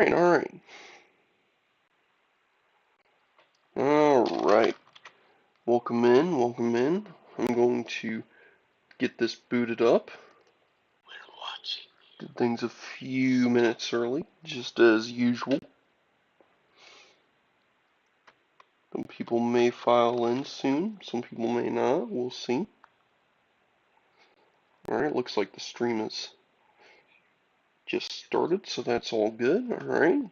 Alright. Alright. Welcome in, welcome in. I'm going to get this booted up. Did things a few minutes early, just as usual. Some people may file in soon, some people may not, we'll see. Alright, looks like the stream is just started, so that's all good. Alright.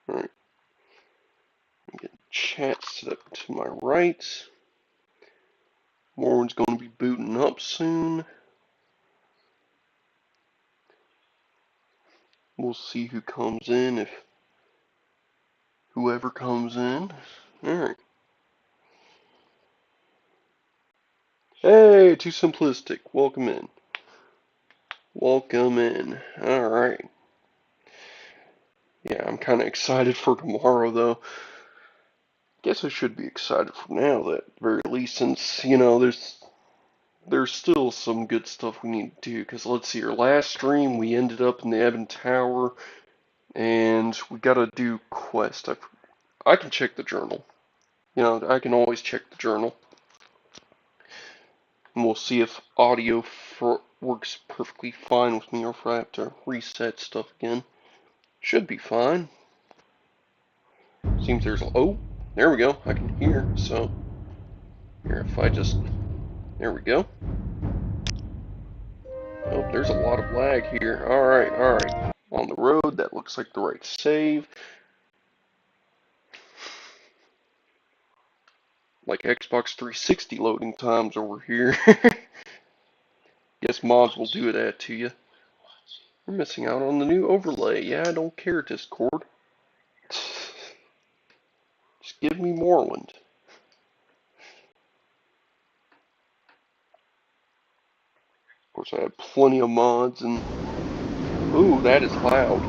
Alright. Get chat set up to my right. Morrowind's going to be booting up soon. We'll see who comes in, if whoever comes in. Alright. Hey, too simplistic. Welcome in. Welcome in. Alright. Yeah, I'm kind of excited for tomorrow, though. Guess I should be excited for now, at the very least, since, you know, there's still some good stuff we need to do. Because let's see, our last stream, we ended up in the Ebon Tower, and we gotta do quest. I can check the journal. You know, I can always check the journal. And we'll see if audio works perfectly fine with me, or if I have to reset stuff again. Should be fine. Seems there's oh, there we go. I can hear. So here, if I just there we go. Oh, there's a lot of lag here. All right, all right. On the road, that looks like the right save. Like Xbox 360 loading times over here. Guess mods will do that to you. We're missing out on the new overlay. Yeah, I don't care, Discord. Just give me Morrowind. Of course, I have plenty of mods and... Ooh, that is loud.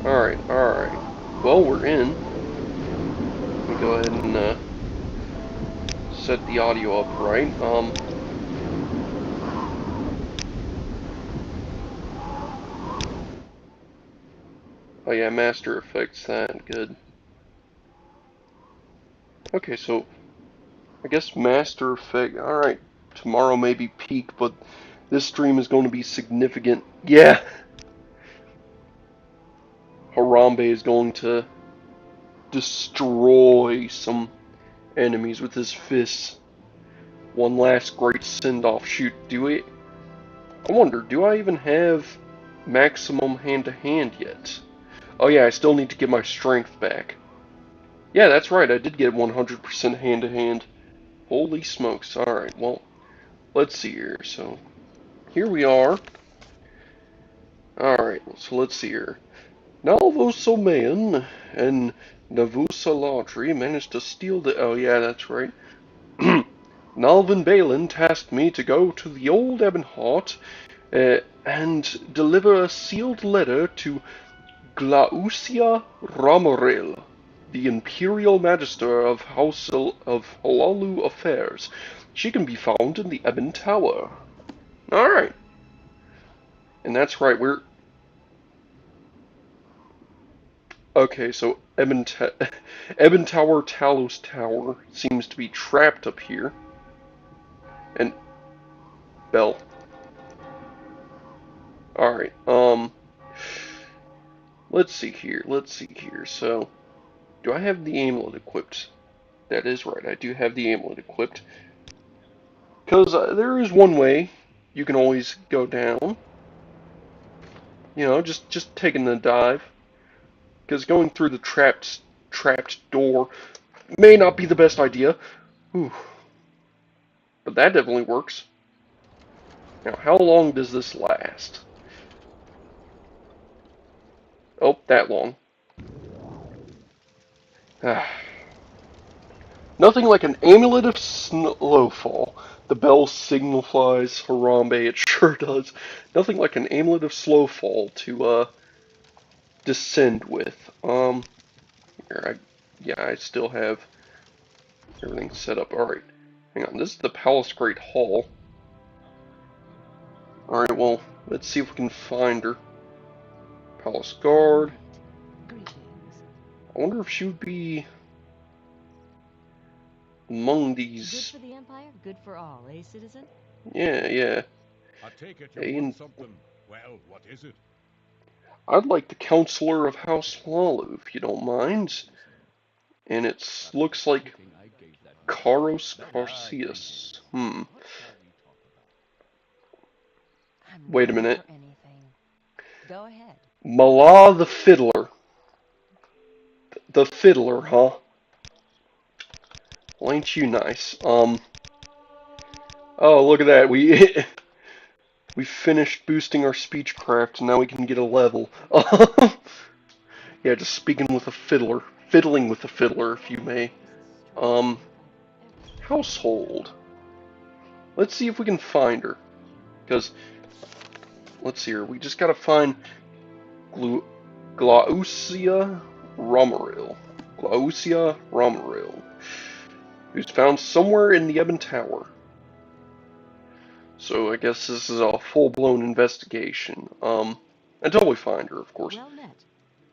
Alright, alright. Well, we're in. Let me go ahead and set the audio up right. Oh yeah, Master Effects, that, good. Okay, so, I guess Master Effect, alright. Tomorrow may be peak, but this stream is going to be significant. Yeah! Harambe is going to destroy some enemies with his fists. One last great send-off. Shoot, I wonder, do I even have maximum hand-to-hand yet? Oh yeah, I still need to get my strength back. Yeah, that's right, I did get 100% hand-to-hand. Holy smokes, alright, well, let's see here. So, here we are. Alright, so let's see here. Nalvosomayan and Navusalatri managed to steal the... Oh yeah, that's right. Nalvin Balin tasked me to go to the old Ebonheart and deliver a sealed letter to Glaucia Ramoril, the Imperial Magister of House of Halalu Affairs. She can be found in the Ebon Tower. Alright. And that's right, we're... Okay, so Ebon Tower, Talos Tower seems to be trapped up here. And... Bell. Alright, let's see here, so... Do I have the amulet equipped? That is right, I do have the amulet equipped. Because there is one way you can always go down. You know, just taking the dive. Because going through the trapped door may not be the best idea. Whew. But that definitely works. Now, how long does this last? Oh, that long. Nothing like an amulet of snowfall. The bell signifies Harambe, it sure does. Nothing like an amulet of slowfall to, descend with. Here, yeah, I still have everything set up. Alright, hang on, this is the Palace Great Hall. Alright, well, let's see if we can find her. Palace Guard. I wonder if she would be among these. Good for the Empire, good for all, eh, citizen? Yeah. I take it you want something. Well, what is it? I'd like the Counselor of House Lalu, if you don't mind. And it looks like Karos Carcius. Wait a minute. Go ahead. Mala the Fiddler. The Fiddler, huh? Well, ain't you nice? Oh, look at that. We finished boosting our speechcraft, and now we can get a level. Yeah, just speaking with a fiddler. Fiddling with a fiddler, if you may. Household. Let's see if we can find her. Because, let's see here. We just gotta find Glaucia Romaril. Glaucia Romaril. Who's found somewhere in the Ebon Tower. So I guess this is a full-blown investigation. Until we find her, of course. Well met.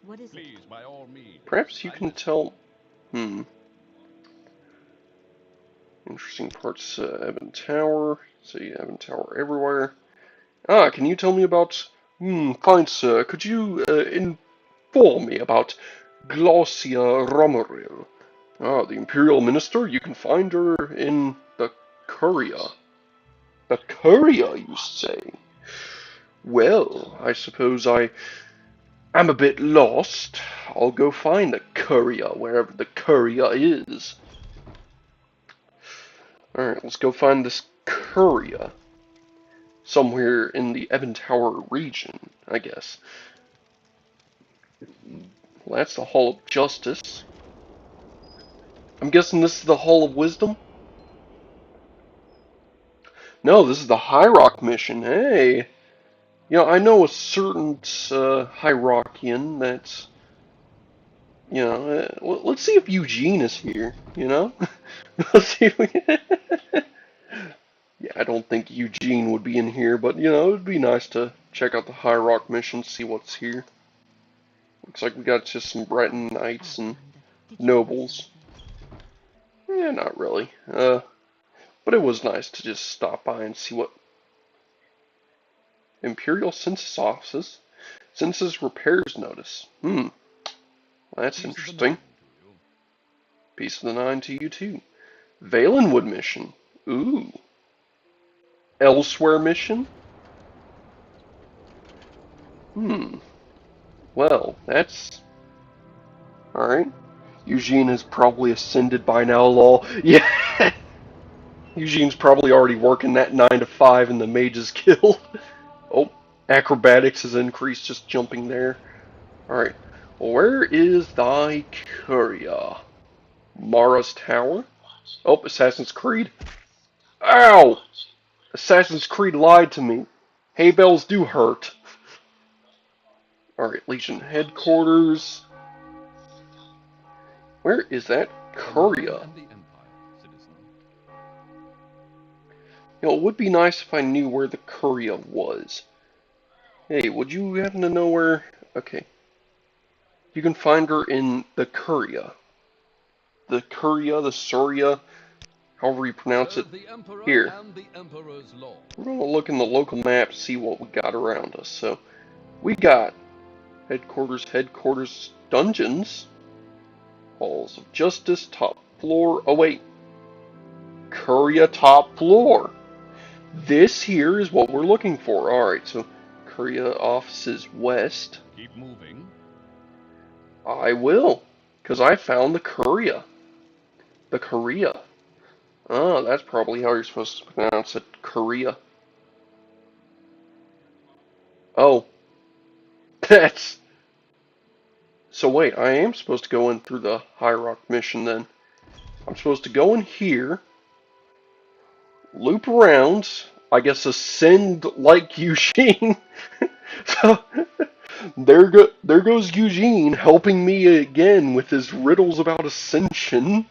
What is Please, it? by all means. Perhaps you can tell. Interesting parts. Ebon Tower. See Ebon Tower everywhere. Can you tell me about? Fine, sir. Could you inform me about Glaucia Romaril? The Imperial Minister. You can find her in the Curia. The Curia, you say? Well, I suppose I'm a bit lost. I'll go find the Curia, wherever the Curia is. Alright, let's go find this Curia. Somewhere in the Ebon Tower region, I guess. Well, that's the Hall of Justice. I'm guessing this is the Hall of Wisdom? No, this is the High Rock mission. Hey! You know, I know a certain Hierarchian that's, you know, let's see if Eugene is here, you know? Let's see if we can... Yeah, I don't think Eugene would be in here, but, you know, it'd be nice to check out the High Rock mission, see what's here. Looks like we got just some Breton knights and nobles. Yeah, not really. But it was nice to just stop by and see what Imperial Census Offices. Census Repairs Notice. That's interesting. Peace of the Nine to you too. Valenwood mission. Ooh. Elsewhere mission? Well, that's... Alright. Eugene has probably ascended by now, lol. Yeah! Eugene's probably already working that 9 to 5 in the Mage's Guild. Oh, acrobatics has increased just jumping there. Alright. Well, where is thy Curia? Mara's Tower? Oh, Assassin's Creed. Ow! Assassin's Creed lied to me. Hay bells do hurt. Alright, Legion Headquarters. Where is that Curia? You know, it would be nice if I knew where the Curia was. Hey, would you happen to know where... Okay. You can find her in the Curia. The Curia, the Suria, however you pronounce it. Here. We're going to look in the local map to see what we got around us. So, we got headquarters, dungeons, halls of justice, top floor. Oh wait, Curia top floor. This here is what we're looking for. Alright, so Curia offices west. Keep moving. I will, because I found the Curia. The Curia. Oh, that's probably how you're supposed to pronounce it. Curia. Oh. That's... So wait, I am supposed to go in through the High Rock mission then. I'm supposed to go in here, loop around, I guess ascend like Eugene. So, there goes Eugene helping me again with his riddles about ascension.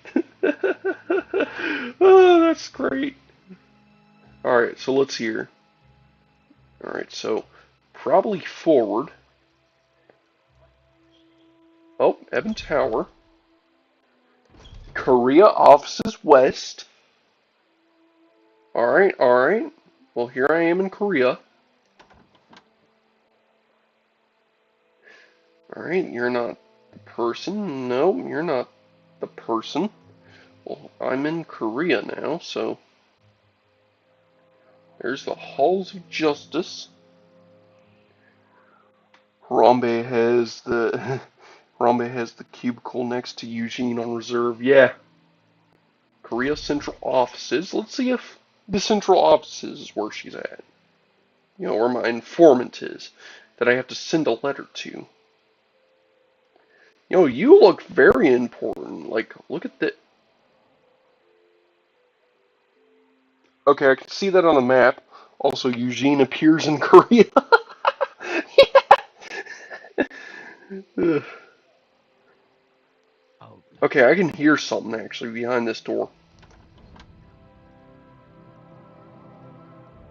Oh, that's great. Alright, so let's hear. Alright, so probably forward. Oh, Evan Tower. Korea offices west. Alright, alright. Well, here I am in Korea. Alright, you're not the person. No, you're not the person. Well, I'm in Korea now, so there's the Halls of Justice. Harambe has the Harambe has the cubicle next to Eugene on reserve. Yeah. Korea Central Offices. Let's see if the Central Offices is where she's at. You know, where my informant is that I have to send a letter to. You know, you look very important. Like, look at the... Okay, I can see that on the map. Also, Eugene appears in Korea. Okay, I can hear something actually behind this door.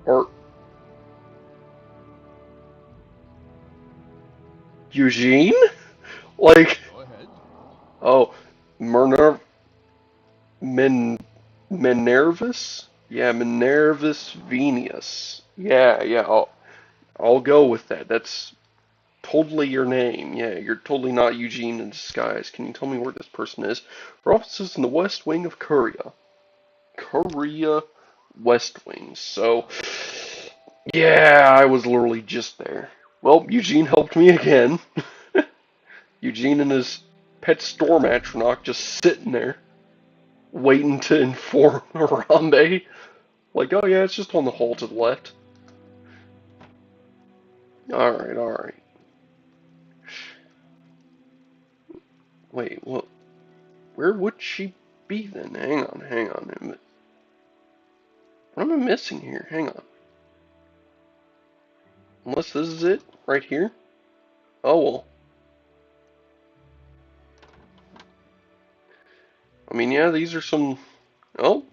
Or Eugene? Like, Go ahead. oh, Minerv, Min, Minervus? Yeah, Minervus Venus. Yeah, I'll go with that. That's totally your name. Yeah, you're totally not Eugene in disguise. Can you tell me where this person is? Her office is in the west wing of Korea. Korea West Wing. So, yeah, I was literally just there. Well, Eugene helped me again. Eugene and his pet storm atronach just sitting there, waiting to inform Harambe. Like, oh yeah, it's just on the hall to the left. Alright, alright. Wait, what? Where would she be then? Hang on. What am I missing here? Hang on. Unless this is it? Right here? Oh well. I mean, yeah, these are some... Oh.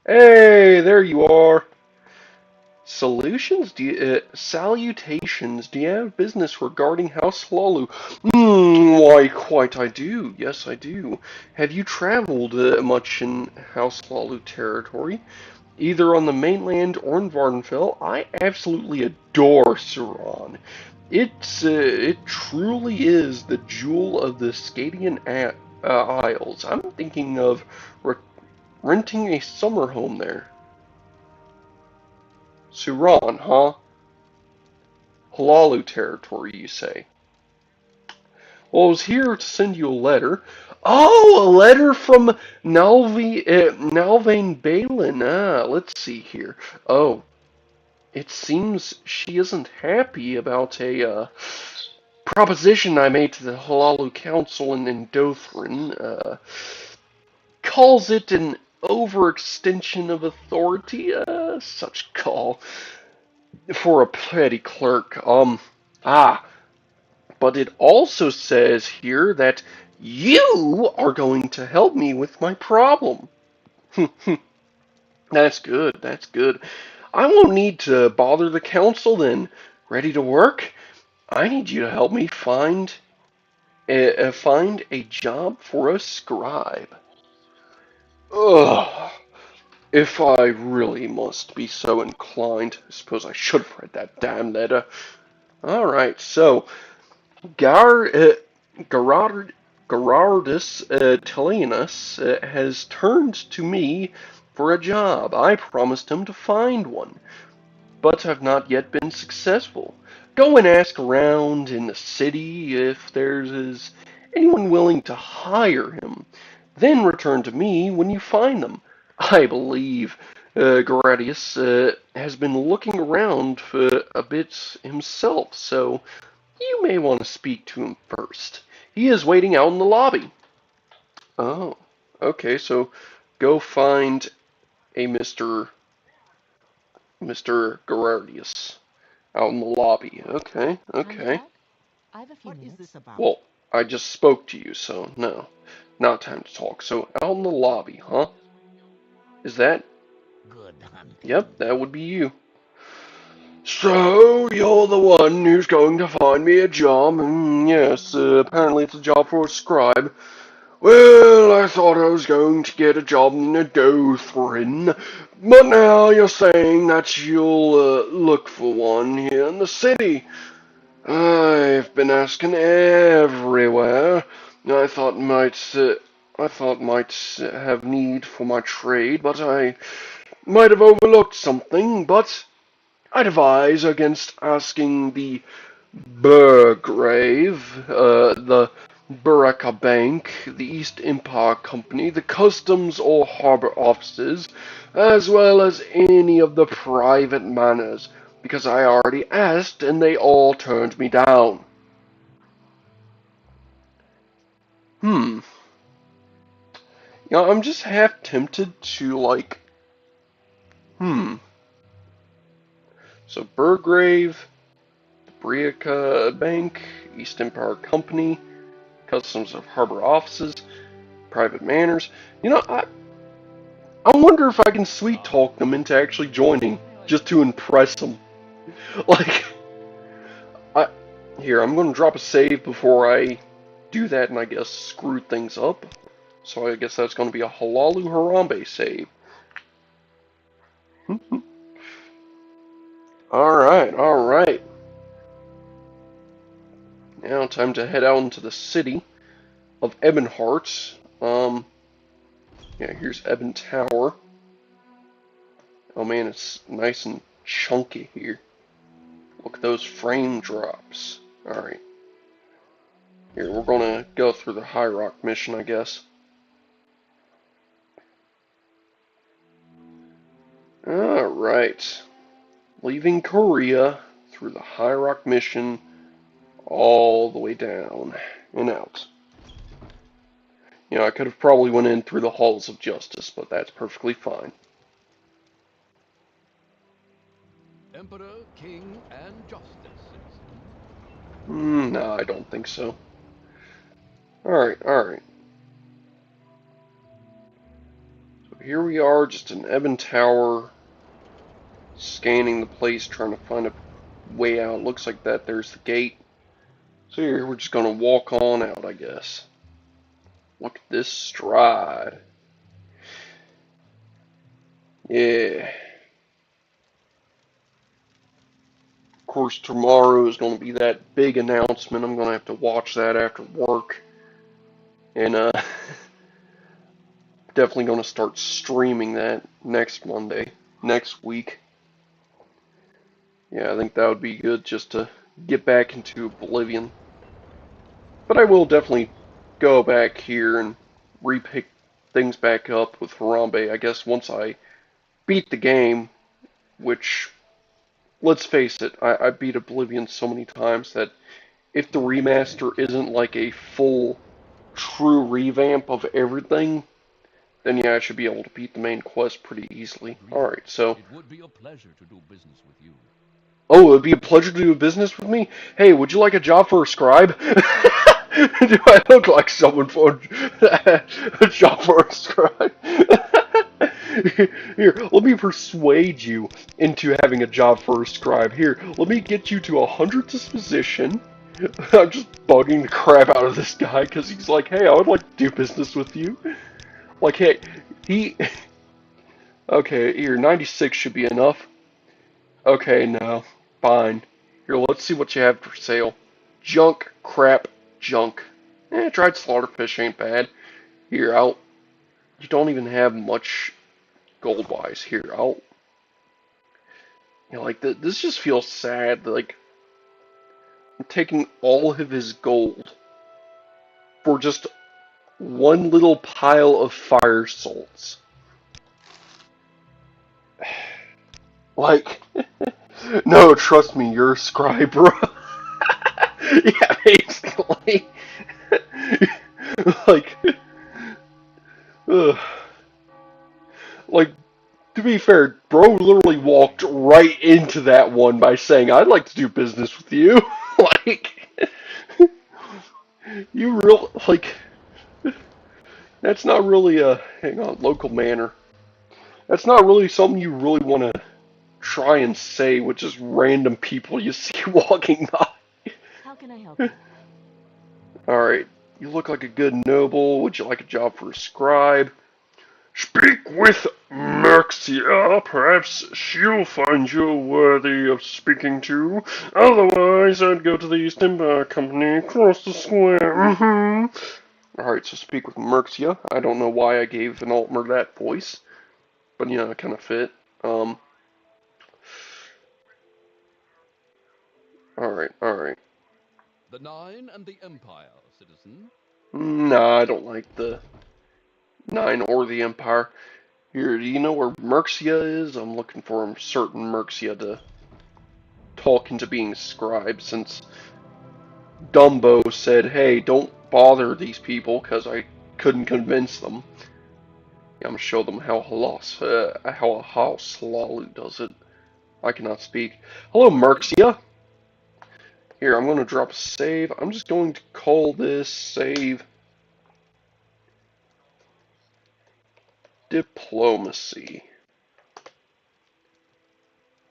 Hey, there you are. Salutations? Salutations. Do you have business regarding House Lalu? Why, quite I do. Yes, I do. Have you traveled much in House Lalu territory? Either on the mainland or in Vardenfell? I absolutely adore Suran. It truly is the jewel of the Scadian Isles. I'm thinking of renting a summer home there. Suran, huh? Halalu territory, you say? Well, I was here to send you a letter. Oh, a letter from Nalvain Balin. Let's see here. Oh, it seems she isn't happy about a proposition I made to the Halalu Council in Dothrin. Calls it an overextension of authority. Such call for a petty clerk. But it also says here that you are going to help me with my problem. That's good, that's good. I won't need to bother the council then. Ready to work? I need you to help me find a job for a scribe. Ugh. If I really must be so inclined, I suppose I should have read that damn letter. Alright, so Gar, Gerard, Gerardus Tellianus has turned to me for a job. I promised him to find one, but have not yet been successful. Go and ask around in the city if there's anyone willing to hire him. Then return to me when you find them. I believe Gradius has been looking around for a bit himself, so you may want to speak to him first. He is waiting out in the lobby. Oh, okay, so go find a Mr. Gerardius out in the lobby. Okay, Coming okay. back? I've a few What is minutes. this about? Well, I just spoke to you, so no. Not time to talk. So out in the lobby, huh? Is that? Good hunting. Yep, that would be you. So, you're the one who's going to find me a job? Yes, apparently it's a job for a scribe. Well, I thought I was going to get a job in a Dothrin, but now you're saying that you'll look for one here in the city. I've been asking everywhere. I thought might have need for my trade, but I might have overlooked something. But I'd advise against asking the Burgrave, the Buraka Bank, the East Empire Company, the Customs or Harbor Offices, as well as any of the private manors, because I already asked and they all turned me down. Hmm. I'm just half tempted to, like, So Burgrave, Briaca Bank, East Empire Company, Customs of Harbor Offices, Private Manors. I wonder if I can sweet talk them into actually joining, just to impress them. Like, I here, I'm going to drop a save before I do that and I guess screw things up. So I guess that's going to be a Halalu Harambe save. Alright, alright. Now time to head out into the city of Ebonheart. Yeah, here's Ebon Tower. Oh man, it's nice and chunky here. Look at those frame drops. Alright. Here, we're gonna go through the High Rock mission, I guess. Alright. Leaving Korea through the High Rock mission all the way down and out. I could have probably went in through the Halls of Justice, but that's perfectly fine. Emperor, King, and Justice, No, I don't think so. Alright, alright. So here we are, just in Ebon Tower, scanning the place, trying to find a way out. Looks like that there's the gate. So here, we're just gonna walk on out, I guess. Look at this stride. Yeah. Of course, tomorrow is going to be that big announcement. I'm going to have to watch that after work. And, definitely going to start streaming that next Monday, next week. Yeah, I think that would be good just to get back into Oblivion. But I will definitely go back here and repick things back up with Harambe, I guess, once I beat the game, which, let's face it, I beat Oblivion so many times that if the remaster isn't like a full, true revamp of everything, then yeah, I should be able to beat the main quest pretty easily. Alright, so... It would be a pleasure to do business with you. Oh, it would be a pleasure to do business with me? Hey, would you like a job for a scribe? Do I look like someone for a job for a scribe? Here, let me persuade you into having a job for a scribe. Here, let me get you to 100 disposition. I'm just bugging the crap out of this guy because he's like, hey, I would like to do business with you. Like, hey, he... Okay, here, 96 should be enough. Okay, no. Fine. Here, let's see what you have for sale. Junk, crap, junk. Dried slaughterfish ain't bad. Here, You don't even have much gold-wise. Here, like, this just feels sad. Like, I'm taking all of his gold for just one little pile of fire salts. Like, no, trust me, you're a scribe, bro. Yeah, basically. Like, ugh. Like, to be fair, bro literally walked right into that one by saying, I'd like to do business with you. Like, like, that's not really a, hang on, local manor. That's not really something you really want to try and say with just random people you see walking by. How can I help you? Alright, you look like a good noble. Would you like a job for a scribe? Speak with Merxia. Perhaps she'll find you worthy of speaking to. Otherwise, I'd go to the East Empire Company across the square. Alright, so speak with Merxia. I don't know why I gave an Altmer that voice, but you know, it kind of fit. Alright. The Nine and the Empire, citizen. Nah, I don't like the Nine or the Empire. Here, do you know where Merxia is? I'm looking for a certain Merxia to talk into being a scribe, since Dumbo said, hey, don't bother these people, because I couldn't convince them. Yeah, I'm gonna show them how a house Lalu does it. I cannot speak. Hello, Merxia. Here, I'm gonna drop a save. I'm just going to call this save Diplomacy.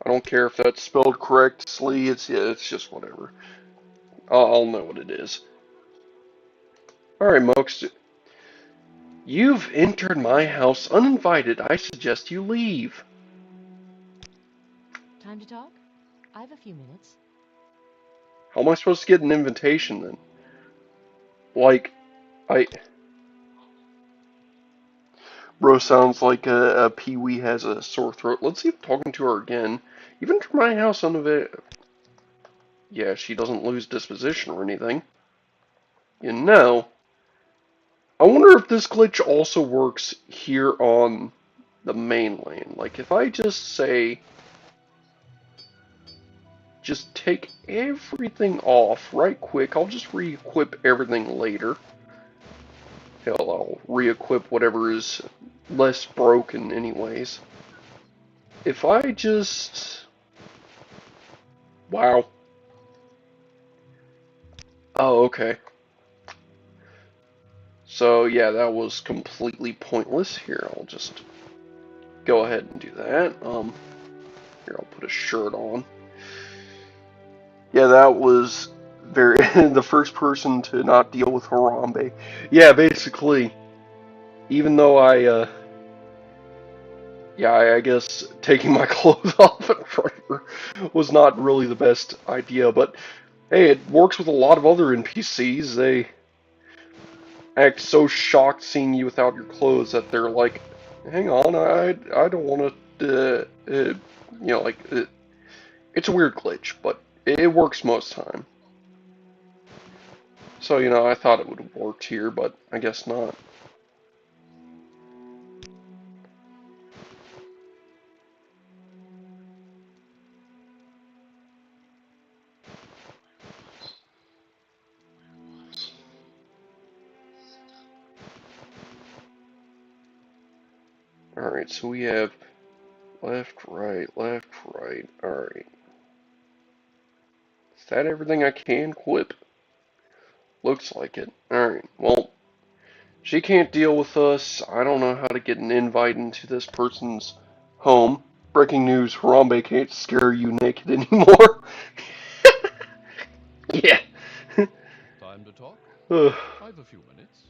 I don't care if that's spelled correctly. It's just whatever. I'll know what it is. Alright, Mokes. You've entered my house uninvited. I suggest you leave. Time to talk? I have a few minutes. How am I supposed to get an invitation then? Like, I... Bro sounds like a Pee-wee has a sore throat. Let's see if talking to her again. You've entered my house uninvited. Yeah, she doesn't lose disposition or anything. You know, I wonder if this glitch also works here on the mainland. Like, if I just say, just take everything off right quick, I'll just re-equip everything later. Hell, I'll re-equip whatever is less broken anyways. If I just... Wow. Oh, okay. So, yeah, that was completely pointless. Here, I'll just go ahead and do that. Here, I'll put a shirt on. Yeah, that was very the first person to not deal with Harambe. Yeah, basically, even though I guess taking my clothes off in front of her was not really the best idea, but hey, it works with a lot of other NPCs. They act so shocked seeing you without your clothes that they're like, hang on, I don't want to, it's a weird glitch, but it works most time. So, you know, I thought it would have worked here, but I guess not. Alright, so we have left, right, alright. Is that everything I can equip? Looks like it. Alright, well, she can't deal with us. I don't know how to get an invite into this person's home. Breaking news, Harambe can't scare you naked anymore. Yeah. Time to talk? Ugh. I have a few minutes.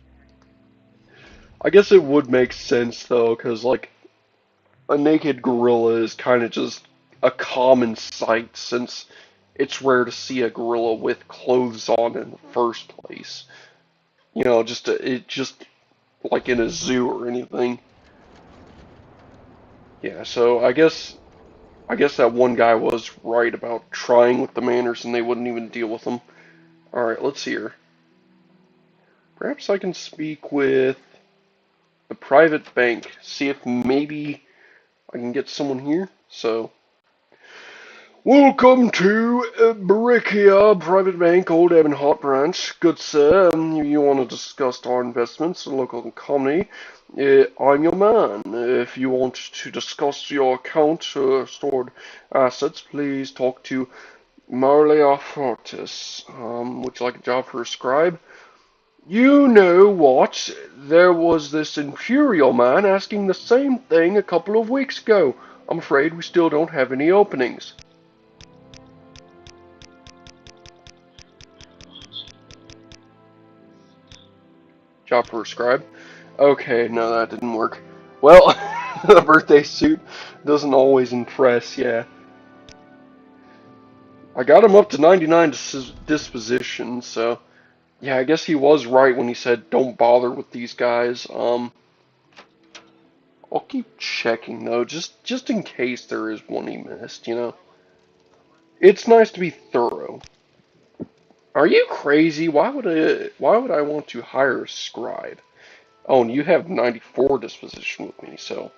I guess it would make sense, though, because, like, a naked gorilla is kind of just a common sight, since it's rare to see a gorilla with clothes on in the first place. You know, just like in a zoo or anything. Yeah, so I guess that one guy was right about trying with the manners and they wouldn't even deal with them. Alright, let's see here. Perhaps I can speak with the private bank, see if maybe I can get someone here. So, welcome to Barikia Private Bank, Old Ebon Hot Branch. Good sir, you want to discuss our investments in the local economy? I'm your man. If you want to discuss your account stored assets, please talk to Marlea Fortis. Would you like a job for a scribe? You know what? There was this Imperial man asking the same thing a couple of weeks ago. I'm afraid we still don't have any openings. Job for a scribe. Okay, no, that didn't work. Well, the birthday suit doesn't always impress, yeah. I got him up to 99 disposition, so yeah, I guess he was right when he said don't bother with these guys. I'll keep checking though, just in case there is one he missed, you know. It's nice to be thorough. Are you crazy? Why would I want to hire a scribe? Oh, and you have 94 disposition with me, so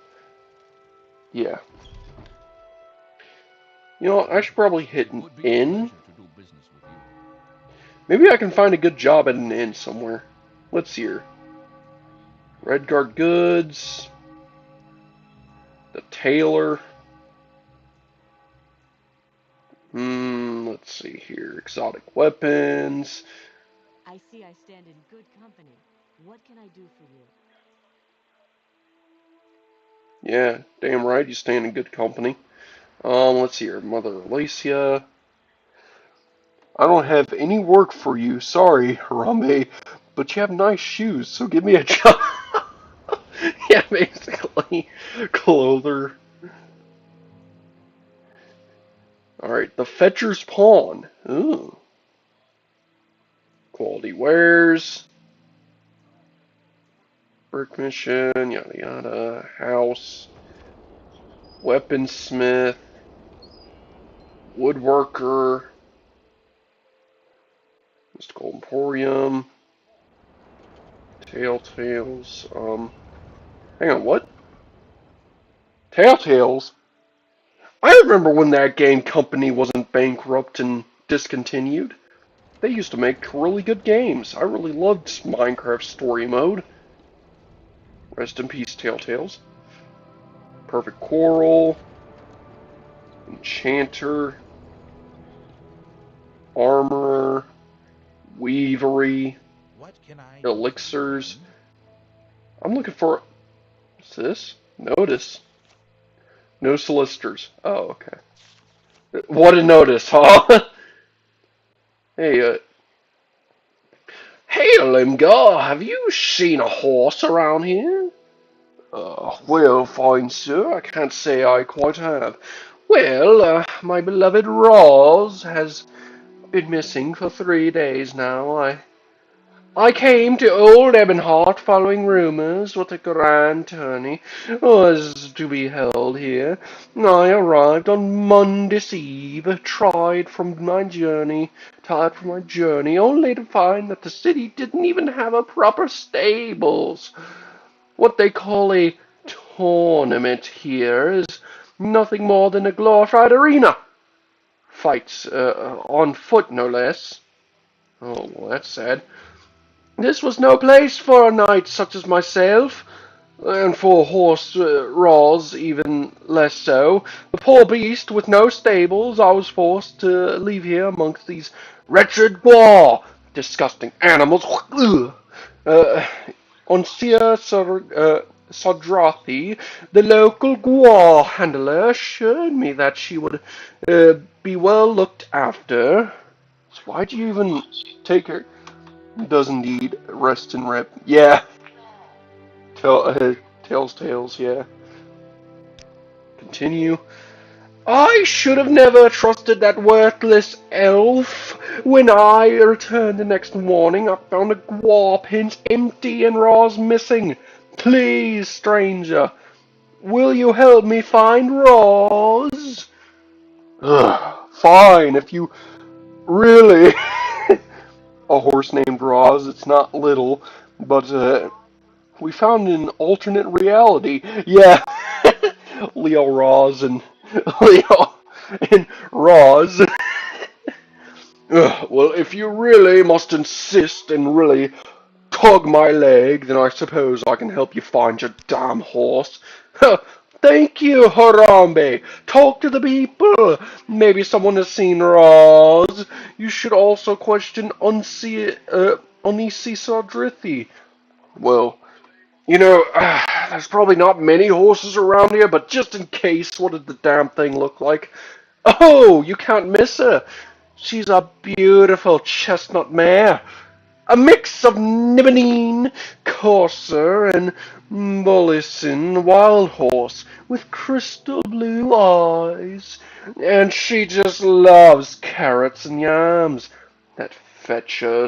yeah. You know what, I should probably hit It an would be a inn. pleasure to do business with you. Maybe I can find a good job at an inn somewhere. Let's see here. Redguard Goods, the tailor. Let's see here. Exotic weapons. I see I stand in good company. What can I do for you? Yeah, damn right, you stand in good company. Let's see here. Mother Alacia. I don't have any work for you, sorry, Harambe, but you have nice shoes, so give me a job. Yeah, basically. Clother. Alright, the Fetcher's Pawn. Ooh. Quality wares. Work mission, yada yada. House. Weaponsmith. Woodworker. Mystical Emporium. Telltales. Hang on, what? Telltales? I remember when that game company wasn't bankrupt and discontinued. They used to make really good games. I really loved Minecraft Story Mode. Rest in peace, Telltales. Perfect Quarrel. Enchanter. Armorer. Weavery. What can I do for you, Elixirs. friend? I'm looking for... What's this? Notice. No solicitors. Oh, okay. What a notice, huh? Hey, hey, Limgar, have you seen a horse around here? Well, fine sir, I can't say I quite have. Well, my beloved Roz has been missing for 3 days now. I came to old Ebonheart following rumours that a grand tourney was to be held here. I arrived on Monday's Eve, tired from my journey, only to find that the city didn't even have a proper stables. What they call a tournament here is nothing more than a glorified arena. Fights on foot, no less. Oh, well, that's sad. This was no place for a knight such as myself, and for a horse Roz even less so. The poor beast with no stables, I was forced to leave here amongst these wretched boar, disgusting animals. uh, Oncia Sodrathi, the local guar handler, assured me that she would be well looked after. So why'd you even take her? Does indeed rest in rep. Yeah. Tails, yeah. Continue. I should have never trusted that worthless elf. When I returned the next morning, I found the guar pinch empty and Roz missing. Please, stranger, will you help me find Roz? Ugh, fine, if you really... A horse named Roz, it's not little, but, we found an alternate reality. Yeah, Leo Roz and Leo and Roz. Well, if you really must insist and really tug my leg, then I suppose I can help you find your damn horse. Thank you, Harambe. Talk to the people. Maybe someone has seen Roz. You should also question Unisi Sadrithi. Well, You know, there's probably not many horses around here, but just in case, what did the damn thing look like? Oh, you can't miss her. She's a beautiful chestnut mare. A mix of Nibbenine, Courser, and Mollison wild horse with crystal blue eyes. And she just loves carrots and yams. That fetcher,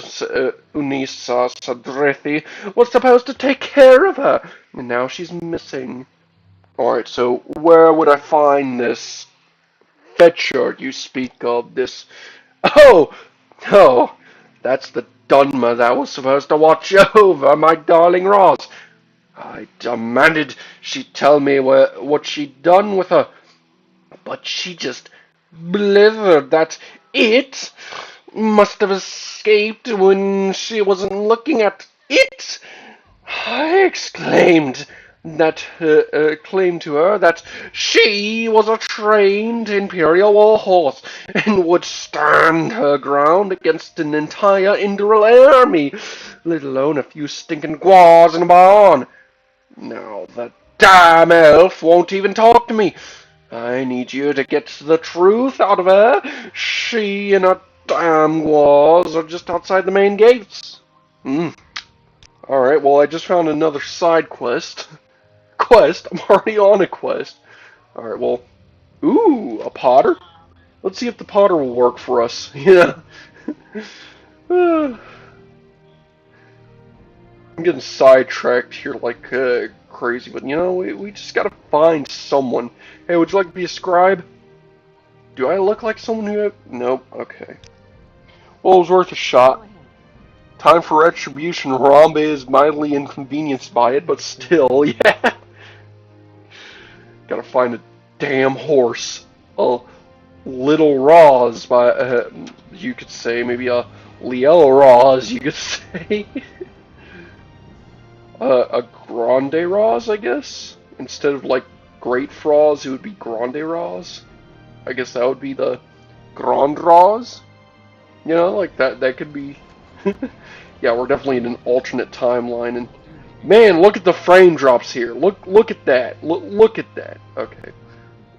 Unisa Sadrethi, was supposed to take care of her, and now she's missing. Alright, so where would I find this fetcher you speak of? This... Oh! Oh! That's the Dunmer that was supposed to watch over my darling Roz. I demanded she tell me what she'd done with her, but she just blithered that it must have escaped when she wasn't looking at it. I exclaimed claimed to her that she was a trained Imperial war horse and would stand her ground against an entire Indral army, let alone a few stinking guars in a barn. Now the damn elf won't even talk to me. I need you to get the truth out of her. She and her damn guars are just outside the main gates. Alright, well I just found another side quest. I'm already on a quest. Alright, well, ooh, a potter? Let's see if the potter will work for us. Yeah. I'm getting sidetracked here like crazy, but you know, we just gotta find someone. Hey, would you like to be a scribe? Do I look like someone who... Nope, okay. Well, it was worth a shot. Time for retribution. Harambe is mildly inconvenienced by it, but still, yeah. Gotta find a damn horse. A little Roz, by you could say. Maybe a Liel Roz, you could say. A Grande Roz, I guess? Instead of, like, Great Froz, it would be Grande Roz. I guess that would be the Grand Roz. You know, like, that could be... Yeah, we're definitely in an alternate timeline, and... Man, look at the frame drops here. Look at that. Look at that. Okay.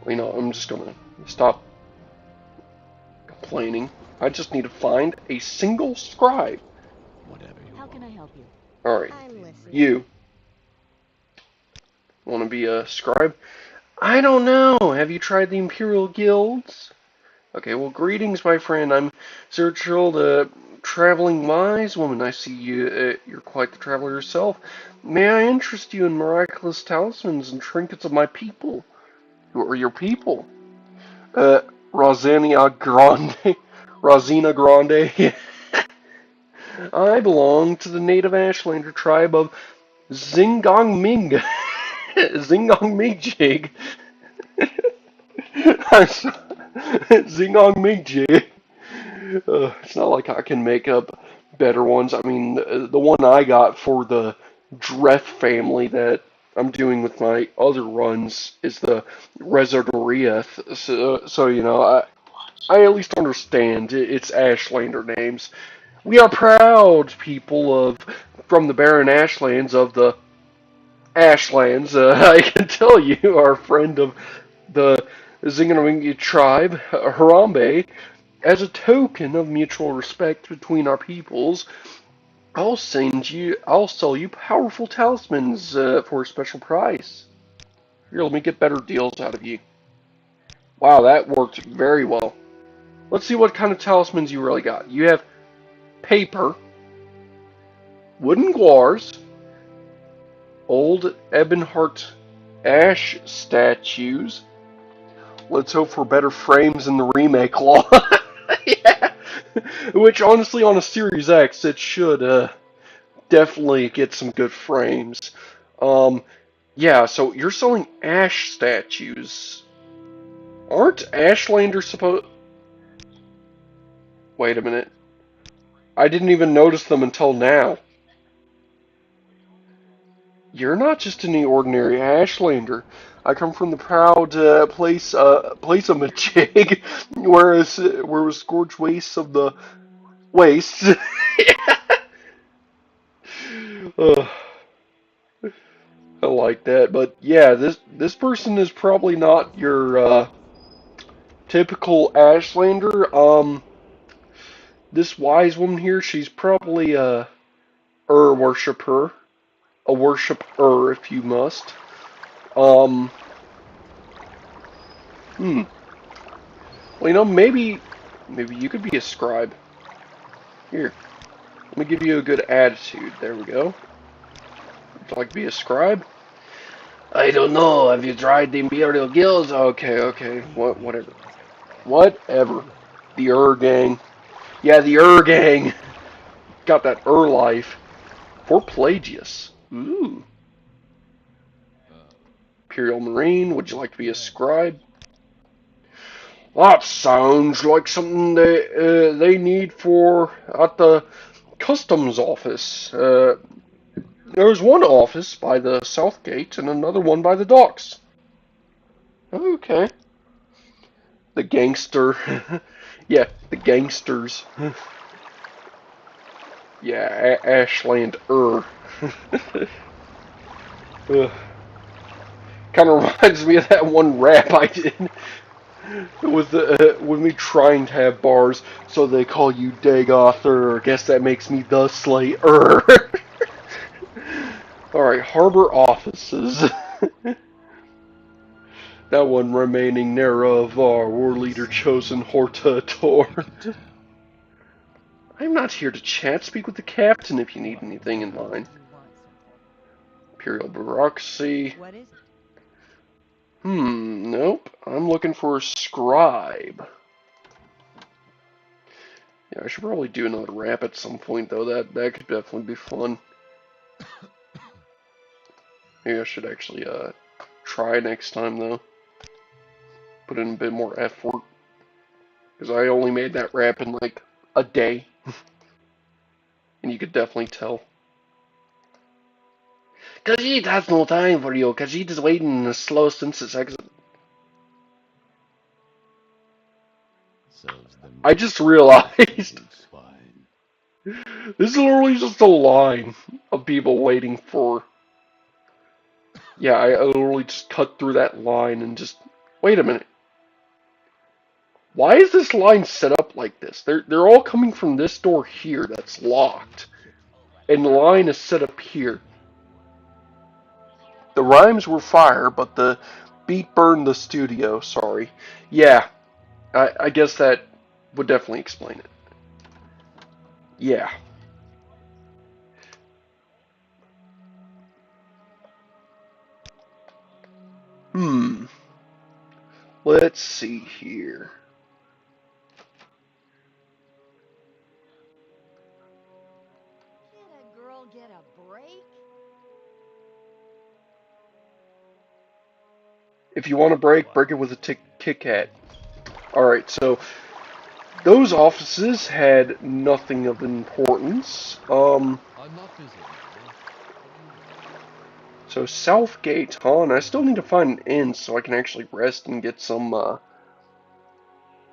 You know, I'm just gonna stop complaining. I just need to find a single scribe. How can I help you? Alright. I'm listening. You. Want to be a scribe? I don't know. Have you tried the Imperial Guilds? Okay, well, greetings, my friend. I'm Sir Chill, the traveling wise woman. I see you're quite the traveler yourself. May I interest you in miraculous talismans and trinkets of my people? Who are your people? Rosania Grande. Rosina Grande. I belong to the native Ashlander tribe of Zingong Ming. Zingong Mingjig. Zingong Mingjig. It's not like I can make up better ones. I mean, the one I got for the Dreth family that I'm doing with my other runs is the Resurgorieth. So you know, I at least understand it's Ashlander names. We are proud people from the barren Ashlands of the Ashlands. I can tell you, our friend of the Zingarawingi tribe, Harambe, as a token of mutual respect between our peoples, I'll sell you powerful talismans for a special price. Here, let me get better deals out of you. Wow, that worked very well. Let's see what kind of talismans you really got. You have paper, wooden guars, old Ebonheart ash statues. Let's hope for better frames in the remake law. Yeah. Which, honestly, on a Series X, it should definitely get some good frames. Yeah, so you're selling ash statues. Aren't Ashlanders supposed... Wait a minute. I didn't even notice them until now. You're not just any ordinary Ashlander. I come from the proud place of Majig, where was scorched wastes of the wastes. uh, I like that, but yeah, this person is probably not your typical Ashlander. This wise woman here, she's probably a worshiper, a worshiper if you must. Um, hmm. Well, maybe you could be a scribe. Here, let me give you a good attitude. There we go. Would you like to be a scribe? I don't know. Have you tried the Imperial Guilds? Okay, okay. Whatever. Whatever. The Gang. Yeah, the Gang. Got that life. For Pelagius. Ooh. Imperial Marine. Would you like to be a scribe? That sounds like something they need for at the customs office. There's one office by the south gate and another one by the docks. Okay. The gangster. Yeah, the gangsters. Yeah, Ashland. Kind of reminds me of that one rap I did with me trying to have bars, so they call you Dagoth. Guess that makes me the Slayer. Alright, harbor offices. That one remaining thereof our war leader chosen Horta Tor. I'm not here to chat. Speak with the captain if you need anything in line. Imperial bureaucracy. What is it? Nope. I'm looking for a scribe. Yeah, I should probably do another rap at some point, though. That could definitely be fun. Maybe I should actually try next time, though. Put in a bit more effort. Because I only made that rap in, like, a day. And you could definitely tell. Khajiit has no time for you. Khajiit is waiting in a slow census exit. Serves them I just realized swine. this is literally just a line of people waiting for. Yeah, I literally just cut through that line and just. Wait a minute. Why is this line set up like this? They're all coming from this door here that's locked. And the line is set up here. The rhymes were fire, but the beat burned the studio, sorry. Yeah, I guess that would definitely explain it. Yeah. Hmm. Let's see here. Can't a girl get a break? If you want to break it with a Kit Kat. Alright, so those offices had nothing of importance. I'm not busy now. So Southgate, huh? And I still need to find an inn so I can actually rest and get some,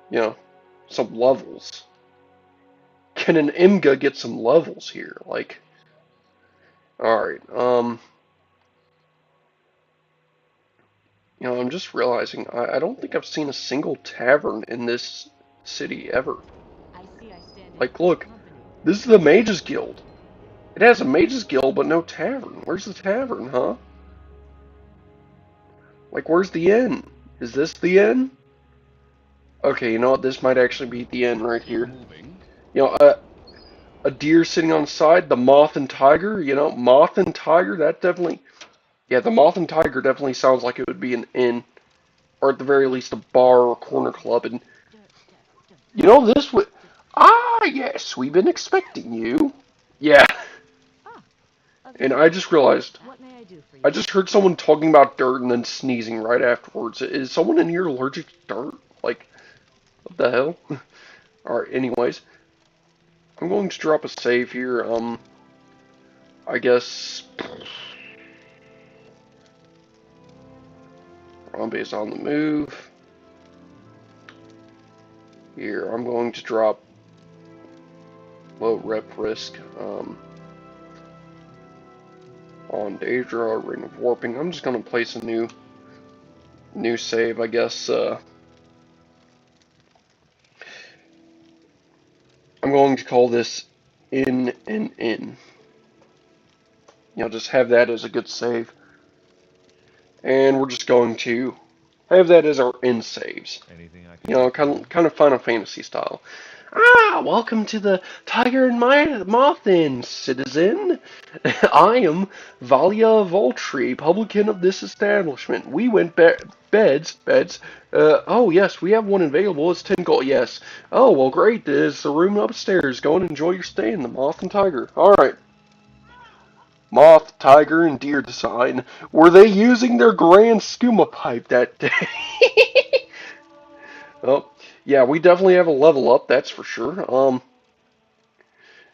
you know, some levels. Can an Imga get some levels here? Like, alright, I'm just realizing I don't think I've seen a single tavern in this city ever. I see I stand in Like, good look, company. this is the Mages Guild. It has a Mages Guild, but no tavern. Where's the tavern, huh? Like, where's the inn? Is this the inn? Okay, you know what? This might actually be the inn right Keep here. moving. You know, a deer sitting on the side, the moth and tiger, moth and tiger, that definitely, yeah, the moth and tiger definitely sounds like it would be an inn, or at the very least a bar or corner club, and, this would, yes, we've been expecting you. Yeah, Ah, a and I visitor. just realized, What may I do for I you? just heard someone talking about dirt and then sneezing right afterwards. Is someone in here allergic to dirt? Like, what the hell? Alright, anyways, I'm going to drop a save here, I guess, Rambe's on the move. Here, I'm going to drop low rep risk. On Daedra, Ring of Warping. I'm just gonna place a new save, I guess. I'm going to call this in and in. Just have that as a good save. And we're just going to have that as our end saves. Anything I can do for you? Kind of Final Fantasy style. Welcome to the Tiger and Moth Inn, citizen. I am Valia Voltri, publican of this establishment. We went beds. Oh yes, we have one available. It's 10 gold. Yes. Oh well, great. There's the room upstairs. Go and enjoy your stay in the Moth and Tiger. All right. Moth, tiger, and deer design. Were they using their grand skooma pipe that day? Oh, yeah, we definitely have a level up, that's for sure.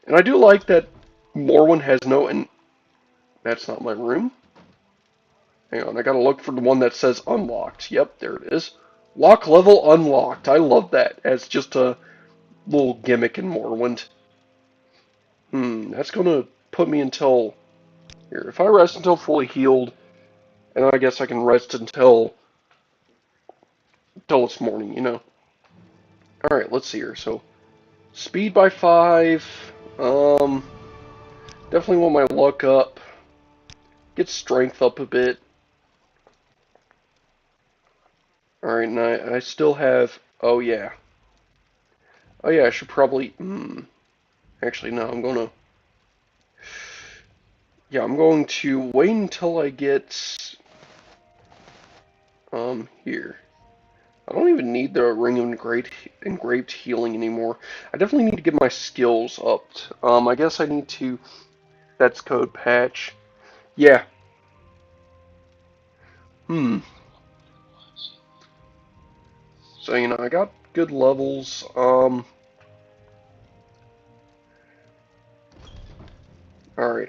And I do like that Morrowind has no, and that's not my room. Hang on, I gotta look for the one that says unlocked. Yep, there it is. Lock level unlocked. I love that as just a little gimmick in Morrowind. That's gonna put me until here. If I rest until fully healed, and I guess I can rest until it's morning. All right, let's see here. So speed by 5. Um, Definitely want my luck up. Get strength up a bit. All right, and I still have. Oh yeah. Oh yeah. I should probably. Actually, no. Yeah, I'm going to wait until I get. Here. I don't even need the ring of engraved healing anymore. I definitely need to get my skills upped. I guess I need to. That's code patch. Yeah. Hmm. So I got good levels. Alright,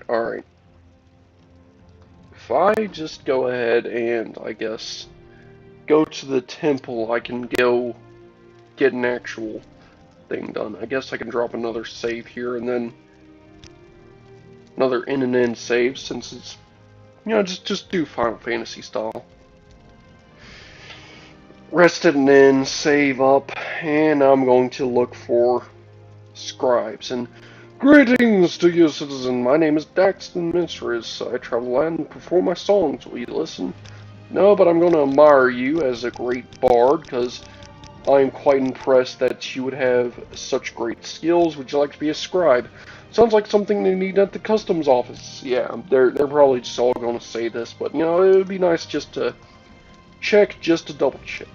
alright. If I just go ahead and, I guess, go to the temple, I can go get an actual thing done. I guess I can drop another save here and then another in and end save since it's, just do Final Fantasy style. Rest it and then save up, and I'm going to look for scribes. And greetings to you, citizen. My name is Daxton Minstress. I travel land and perform my songs. Will you listen? No, but I'm going to admire you as a great bard, because I am quite impressed that you would have such great skills. Would you like to be a scribe? Sounds like something they need at the customs office. Yeah, they're probably just all going to say this, but, it would be nice just to check, just to double check.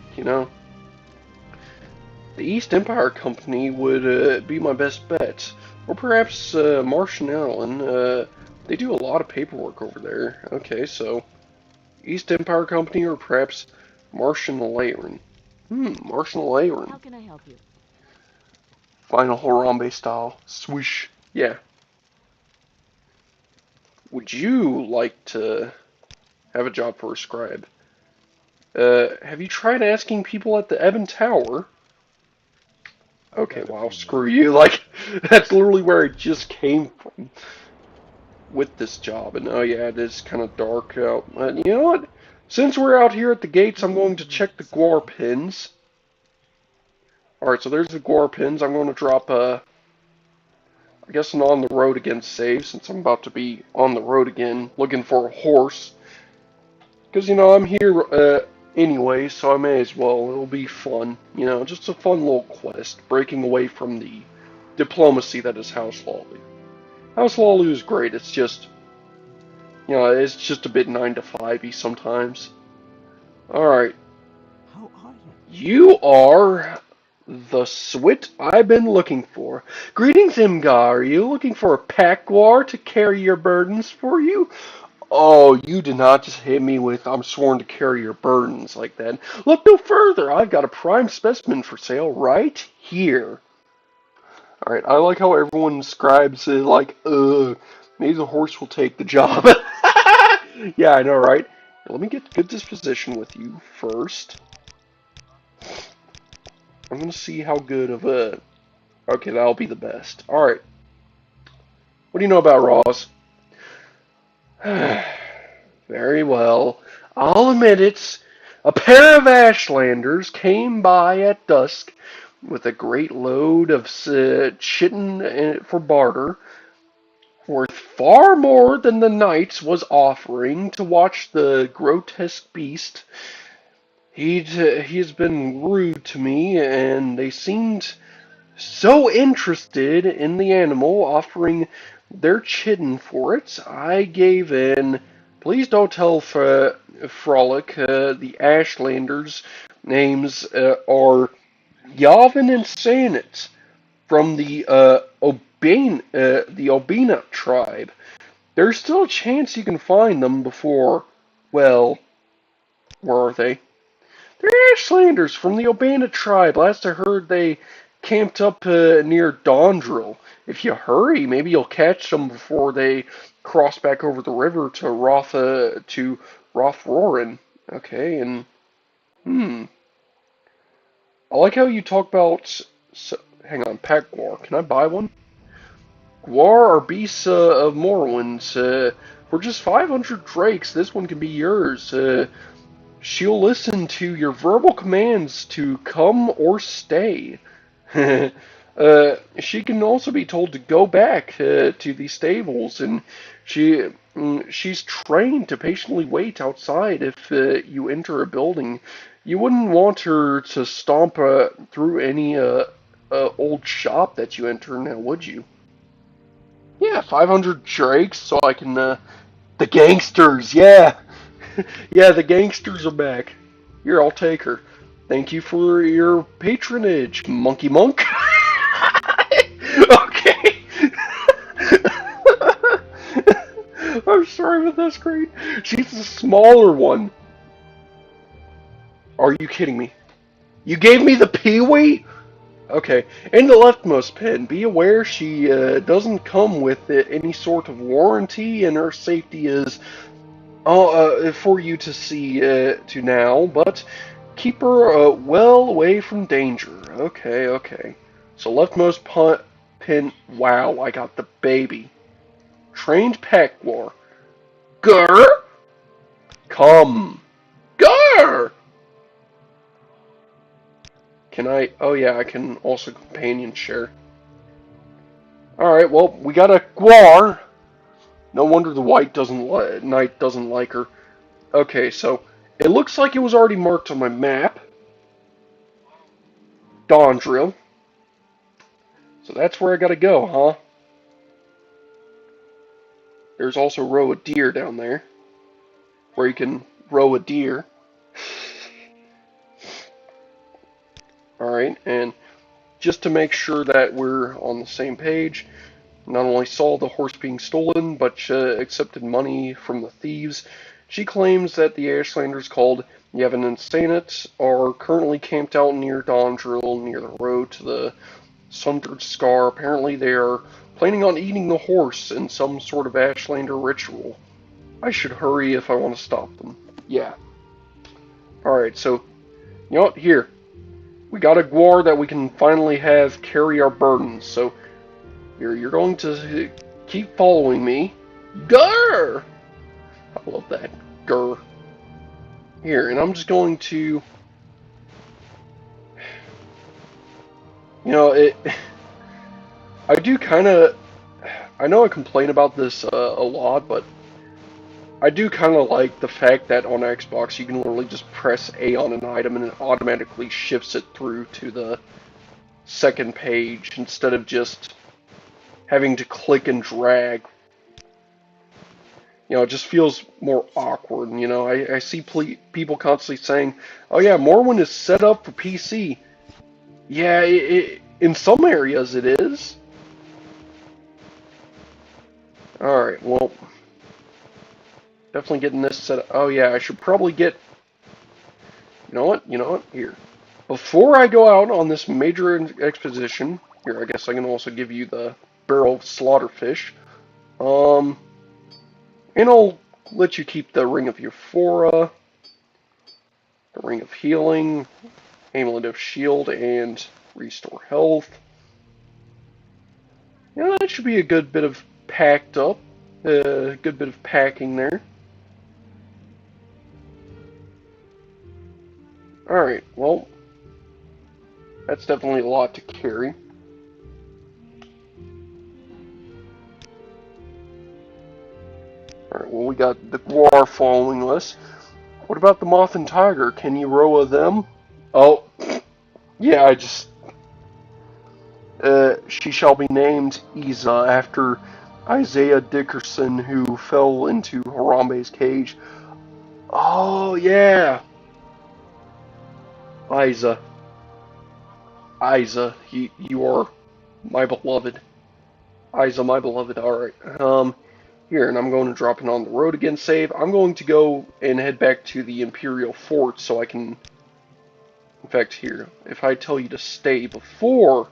The East Empire Company would be my best bet. Or perhaps Martian Allen. They do a lot of paperwork over there. Okay, so East Empire Company or perhaps Martian Laren. Martian Laren. How can I help you? Final Harambe style. Swish. Yeah. Would you like to have a job for a scribe? Have you tried asking people at the Ebon Tower? Okay, wow, screw you. Like, that's literally where it just came from with this job. And oh yeah, it is kind of dark out. But you know what? Since we're out here at the gates, I'm going to check the Guar pins. Alright, so there's the Guar pins. I'm going to drop I guess an on the road again save, since I'm about to be on the road again, looking for a horse. Because, I'm here anyway, so I may as well. It'll be fun. Just a fun little quest, breaking away from the diplomacy that is House Lawley. House Lawley is great, it's just, it's just a bit 9 to 5-y sometimes. Alright. How are you? You are the Swit I've been looking for. Greetings, Imgar. Are you looking for a pack guar to carry your burdens for you? Oh, you did not just hit me with I'm sworn to carry your burdens like that. Look no further. I've got a prime specimen for sale right here. Alright, I like how everyone describes it like, maybe the horse will take the job. Yeah, I know, right? Let me get good disposition with you first. I'm gonna see how good of a... Okay, that'll be the best. Alright. What do you know about Ross? Very well. I'll admit it. A pair of Ashlanders came by at dusk with a great load of chitin for barter, worth far more than the knight's was offering to watch the grotesque beast. He's been rude to me, and they seemed so interested in the animal, offering their chitin for it. I gave in. Please don't tell Frolic the Ashlanders' names are Yavin and Sanet from the Obina tribe. There's still a chance you can find them before, well, where are they? They're Ashlanders from the Obana tribe. Last I heard, they camped up near Dondril. If you hurry, maybe you'll catch them before they cross back over the river to Rothrorin. Okay, and hmm, I like how you talk about. Hang on, pack Gwar. Can I buy one? Gwar or beasts of Morrowind. For just 500 drakes, this one can be yours. She'll listen to your verbal commands to come or stay. She can also be told to go back to the stables, and she's trained to patiently wait outside if you enter a building. You wouldn't want her to stomp through any old shop that you enter now, would you? Yeah, 500 drakes, so I can. The gangsters, yeah! Yeah, the gangsters are back. Here, I'll take her. Thank you for your patronage, Monkey Monk. Okay. I'm sorry, but that's great. She's the smaller one. Are you kidding me? You gave me the peewee? Okay. In the leftmost pen, be aware she doesn't come with any sort of warranty, and her safety is for you to see to now, but keep her well away from danger. Okay, okay. So leftmost pin. Wow, I got the baby. Trained pack war. Grr! Come. Grr! Can I? Oh yeah, I can also companion share. Alright, well, we got a Gwar. No wonder the knight doesn't like her. Okay, so it looks like it was already marked on my map. Dondril. So that's where I gotta go, huh? There's also row a deer down there, where you can row a deer. Alright, and just to make sure that we're on the same page, not only saw the horse being stolen, but accepted money from the thieves. She claims that the Ashlanders called Yevon and Sanet are currently camped out near Dondril, near the road to the Sundered Scar. Apparently they are planning on eating the horse in some sort of Ashlander ritual. I should hurry if I want to stop them. Yeah. Alright, so, you know what? Here. We got a Gwar that we can finally have carry our burdens. So, you're going to keep following me. Grr! I love that. Grr. Here, and I'm just going to... You know, I do kind of... I know I complain about this a lot, but I do kind of like the fact that on Xbox you can literally just press A on an item and it automatically shifts it through to the second page instead of just having to click and drag. You know, it just feels more awkward. You know, I see people constantly saying, "Oh yeah, Morrowind is set up for PC." Yeah, in some areas it is. All right, well, definitely getting this set up. Oh yeah, I should probably get. You know what? You know what? Here. Before I go out on this major exposition, here, I guess I can also give you the barrel of slaughterfish. And I'll let you keep the Ring of Euphora, the Ring of Healing, Amulet of Shield, and Restore Health. Yeah, that should be a good bit of packed up. A good bit of packing there. Alright, well, that's definitely a lot to carry. Alright, well, we got the War following us. What about the Moth and Tiger? Can you row of them? Oh, yeah, she shall be named Isa after Isaiah Dickerson, who fell into Harambe's cage. Oh, yeah! Isa. Isa, you are my beloved. Isa, my beloved. Alright, here, and I'm going to drop it on the road again, save. I'm going to go and head back to the Imperial Fort so I can... In fact, here, if I tell you to stay before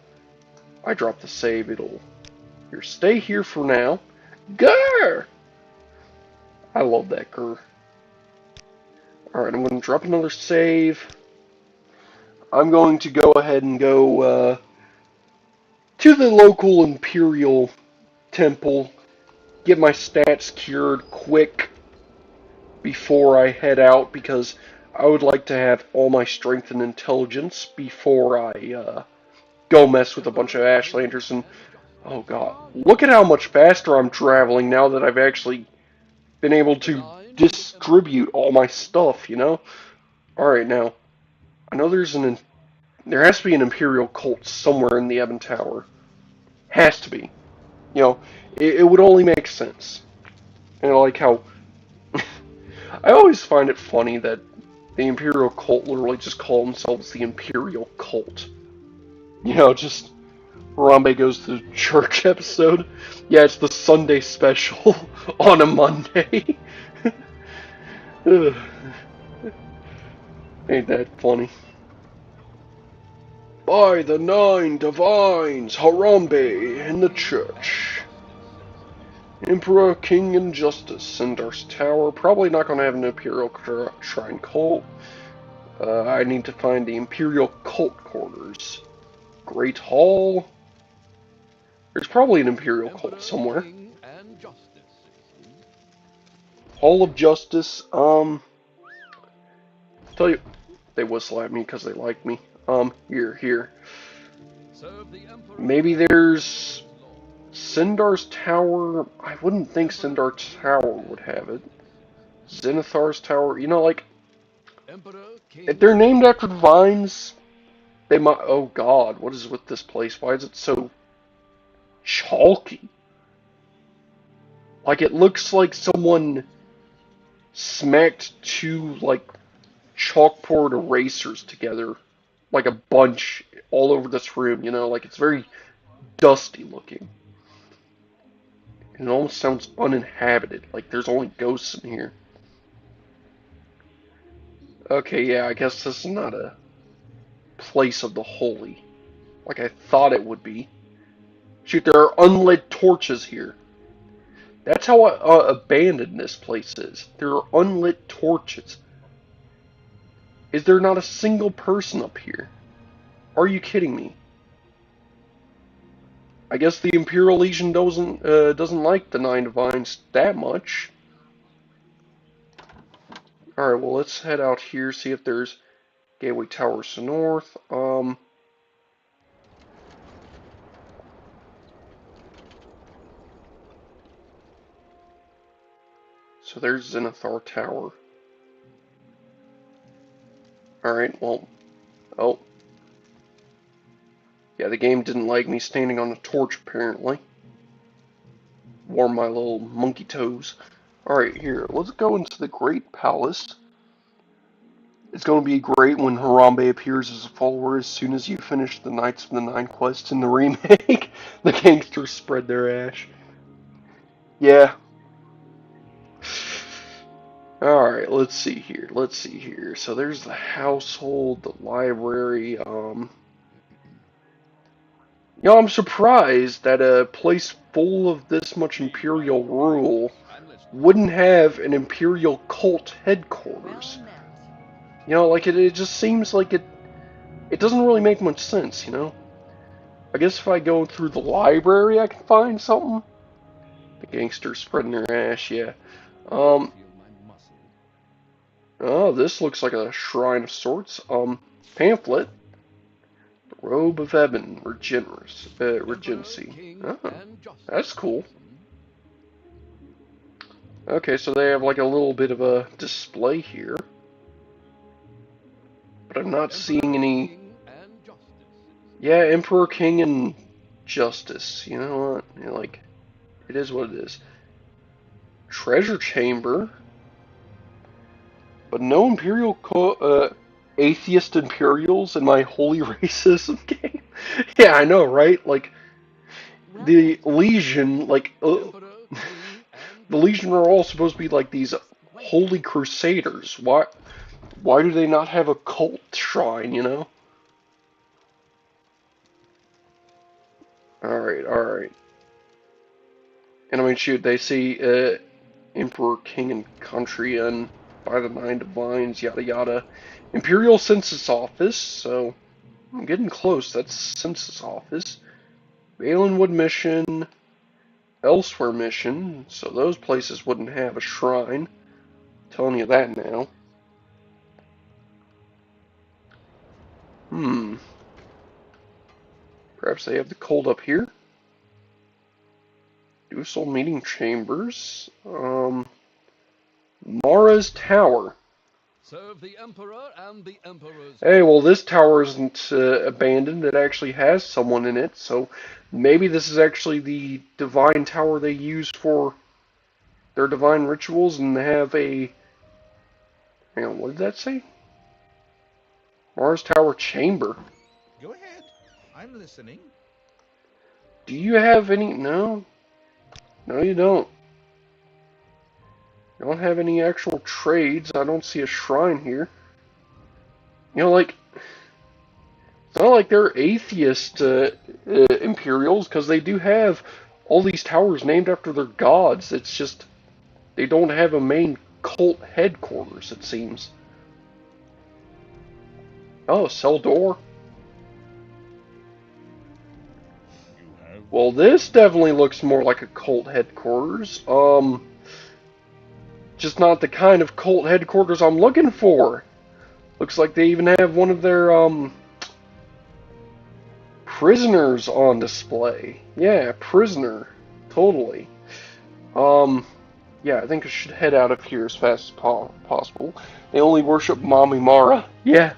I drop the save, it'll... Here, stay here for now. Grr! I love that grr. Alright, I'm going to drop another save. I'm going to go ahead and go to the local Imperial Temple, get my stats cured quick before I head out, because I would like to have all my strength and intelligence before I go mess with a bunch of Ashlanders. And oh god, look at how much faster I'm traveling now that I've actually been able to distribute all my stuff, you know? Alright, now, I know there has to be an Imperial cult somewhere in the Ebon Tower. Has to be. You know, it would only make sense. And I like how... I always find it funny that the Imperial cult literally just call themselves the Imperial cult. You know, just Harambe goes to church episode. Yeah, it's the Sunday special on a Monday. Ain't that funny? By the 9 divines, Harambe in the church. Emperor, King, and Justice, Sindar's Tower. Probably not going to have an Imperial Shrine cult. I need to find the Imperial cult quarters. Great Hall. There's probably an Imperial cult somewhere. Hall of Justice. Tell you, they whistle at me because they like me. Here. Maybe there's Sindar's Tower. I wouldn't think Sindar's Tower would have it. Zenithar's Tower. You know, like, if they're named after divines, they might. Oh God, what is with this place? Why is it so chalky? Like, it looks like someone smacked two, like, chalkboard erasers together, like a bunch, all over this room, you know? Like, it's very dusty looking. It almost sounds uninhabited, like there's only ghosts in here. Okay, yeah, I guess this is not a place of the holy, like I thought it would be. Shoot, there are unlit torches here. That's how abandoned this place is. There are unlit torches. Is there not a single person up here? Are you kidding me? I guess the Imperial Legion doesn't like the Nine Divines that much. Alright, well, let's head out here, see if there's Gateway Towers to north. So there's Zenithar Tower. Alright, well, oh. Yeah, the game didn't like me standing on a torch, apparently. Warm my little monkey toes. Alright, here, let's go into the Great Palace. It's going to be great when Harambe appears as a follower as soon as you finish the Knights of the Nine quests in the remake. The gangsters spread their ash. Yeah. Alright, let's see here. So there's the household, the library, You know, I'm surprised that a place full of this much Imperial rule wouldn't have an Imperial cult headquarters. You know, like, it just seems like it doesn't really make much sense, you know? I guess if I go through the library I can find something? The gangsters spreading their ass, yeah. Feel my muscle. Oh, this looks like a shrine of sorts. Pamphlet. The Robe of Ebon, Emperor, Regency. King, Oh, and Justice, that's cool. citizen. Okay, so they have like a little bit of a display here. But I'm not seeing Emperor, any... King, and Justice, citizen. Yeah, Emperor, King, and Justice. You know what? You're like, it is what it is. Treasure Chamber. But no atheist Imperials in my holy racism game. Yeah, I know, right? Like, Welcome the Legion, like, Emperor, King, and the Legion are Justice, all supposed to be like these welcome. holy crusaders. Why do they not have a cult shrine, you know? Alright, alright. And I mean, shoot, they see Emperor, King, and Country, and by the Nine Divines, yada yada. Imperial Census Office, so I'm getting close. That's Census Office. Balinwood Mission, Elsewhere Mission, so those places wouldn't have a shrine. I'm telling you that now. Perhaps they have the cold up here. Ducal Meeting Chambers. Mara's Tower. serve the Emperor and the Emperor's Hey, men. well, this tower isn't abandoned. It actually has someone in it, so maybe this is actually the divine tower they use for their divine rituals and have a... Hang on, what did that say? Mars Tower Chamber. Go ahead. I'm listening. Do you have any... No. No, you don't. You don't have any actual trades. I don't see a shrine here. You know, like... It's not like they're atheist Imperials, because they do have all these towers named after their gods. It's just... They don't have a main cult headquarters, it seems. Oh, cell door. You have Well, this definitely looks more like a cult headquarters. Just not the kind of cult headquarters I'm looking for. Looks like they even have one of their, prisoners on display. Yeah, prisoner. Totally. Yeah, I think I should head out of here as fast as possible. They only worship Mommy Mara. Yeah.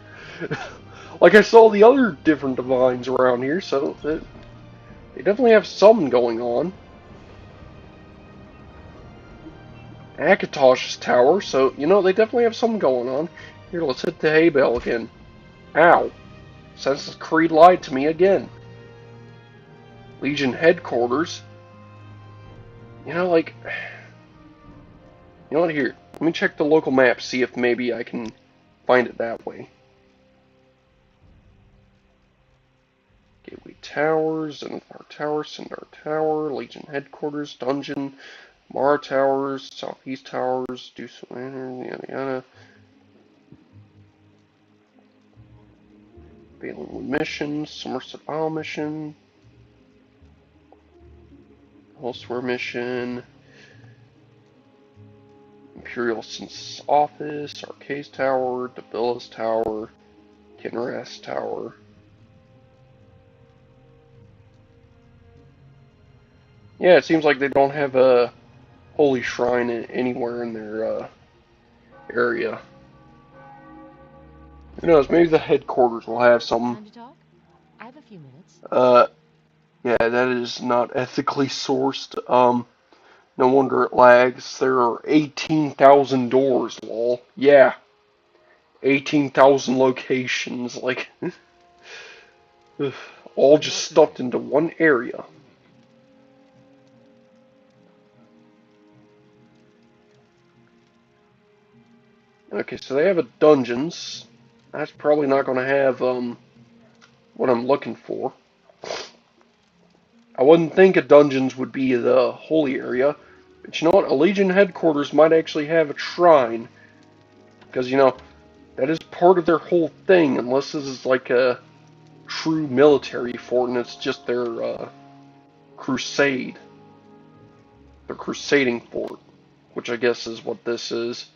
Like I saw the other different divines around here, so they definitely have something going on. Akatosh's tower, so, you know, they definitely have something going on. Here, let's hit the hay bale again. Ow. Senseless Creed lied to me again. Legion headquarters. You know, like... You know what, here. Let me check the local map, see if maybe I can find it that way. Gateway Towers, Zenithar Tower, Sindar Tower, Legion Headquarters, Dungeon, Mara Towers, Southeast Towers, Deuce Lantern, yada yada. Balinwood Mission, Somerset Isle Mission, Elsewhere Mission, Imperial Census Office, Arcades Tower, Dabilla's Tower, Kinras Tower. Yeah, it seems like they don't have a holy shrine anywhere in their area. Who knows? Maybe the headquarters will have some. Time to talk? I have a few minutes. Yeah, that is not ethically sourced. No wonder it lags. There are 18,000 doors, lol. Yeah, 18,000 locations, like, all just stuffed into one area. Okay, so they have a dungeons. That's probably not going to have, what I'm looking for. I wouldn't think a dungeons would be the holy area. But you know what? A Legion headquarters might actually have a shrine. Because, you know, that is part of their whole thing, unless this is like a true military fort and it's just their crusade. the Crusading Fort, which I guess is what this is.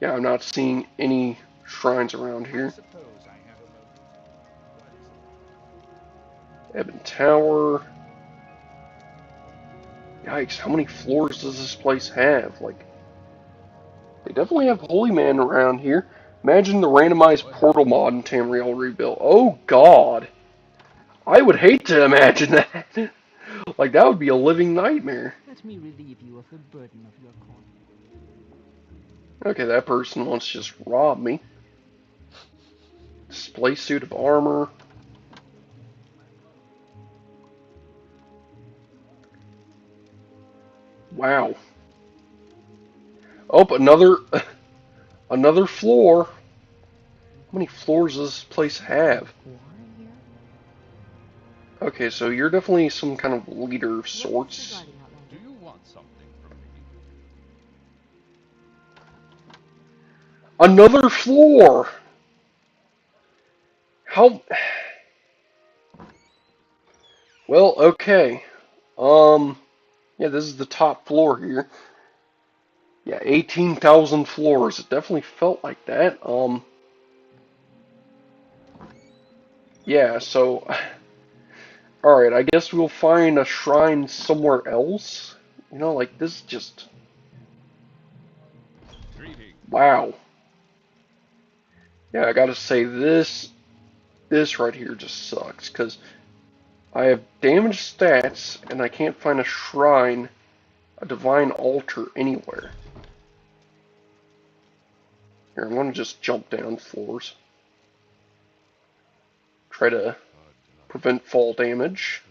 Yeah, I'm not seeing any shrines around I here. suppose I have a motive. What is it? Ebon Tower. Yikes, how many floors does this place have? Like, they definitely have Holy Man around here. Imagine the randomized Go ahead. portal mod in Tamriel Rebuilt. Oh god. I would hate to imagine that. Like, that would be a living nightmare. Let me relieve you of the burden of your calling. Okay, that person wants to just rob me. Display suit of armor. Wow. Oh, another floor. How many floors does this place have? War here? Okay, so you're definitely some kind of leader of What's this sorts. regarding, Outlander? Do you want something from me? Another floor! How... Well, okay. Yeah, this is the top floor here. Yeah, 18,000 floors. It definitely felt like that. Yeah, so... Alright, I guess we'll find a shrine somewhere else. You know, like, this just... Greetings. Wow. Yeah, I gotta say, this right here just sucks, because I have damaged stats, and I can't find a shrine, a divine altar anywhere. Here, I'm gonna just jump down floors. Try to prevent fall damage.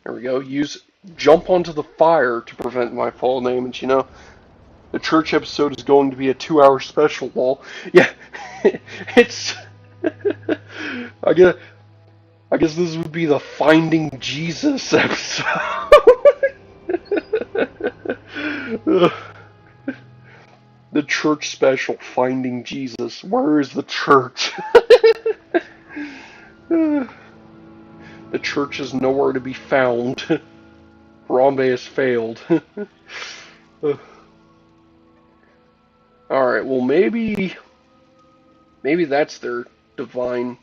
There we go. Jump onto the fire to prevent my fall damage. You know, the church episode is going to be a 2-hour special. Lol. Yeah, it's. I guess this would be the Finding Jesus episode. The church special, Finding Jesus. Where is the church? The church is nowhere to be found. Harambe has failed. Alright, well maybe that's their divine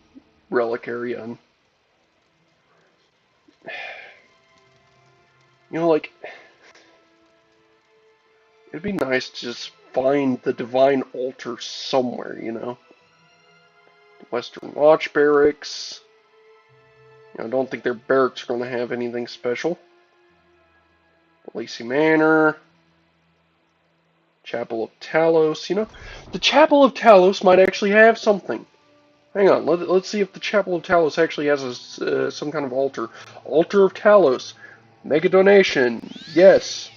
relic area. And, you know, like, it'd be nice to just find the divine altar somewhere, you know? The Western Watch Barracks. You know, I don't think their barracks are going to have anything special. Lacey Manor. Chapel of Talos. You know, the Chapel of Talos might actually have something. Hang on, let's see if the Chapel of Talos actually has some kind of altar. Altar of Talos. Make a donation. Yes.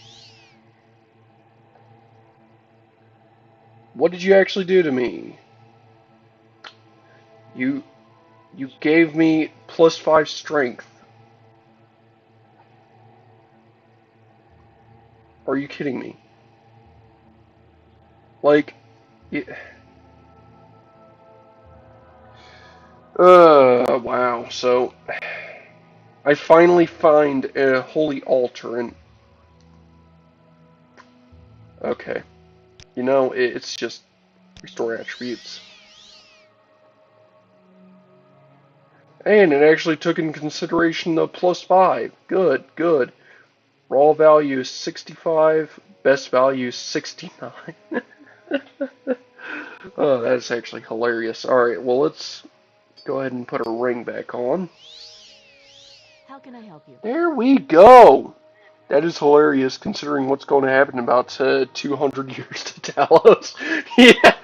What did you actually do to me? You gave me +5 strength. Are you kidding me? Like, yeah. Wow. So, I finally find a holy altar, and okay, you know, it's just restore attributes. And it actually took into consideration the +5. Good, good. Raw value is 65, best value is 69. Oh, that's actually hilarious. Alright, well, let's go ahead and put our ring back on. How can I help you? There we go! That is hilarious considering what's going to happen in about 200 years to Talos. Yeah!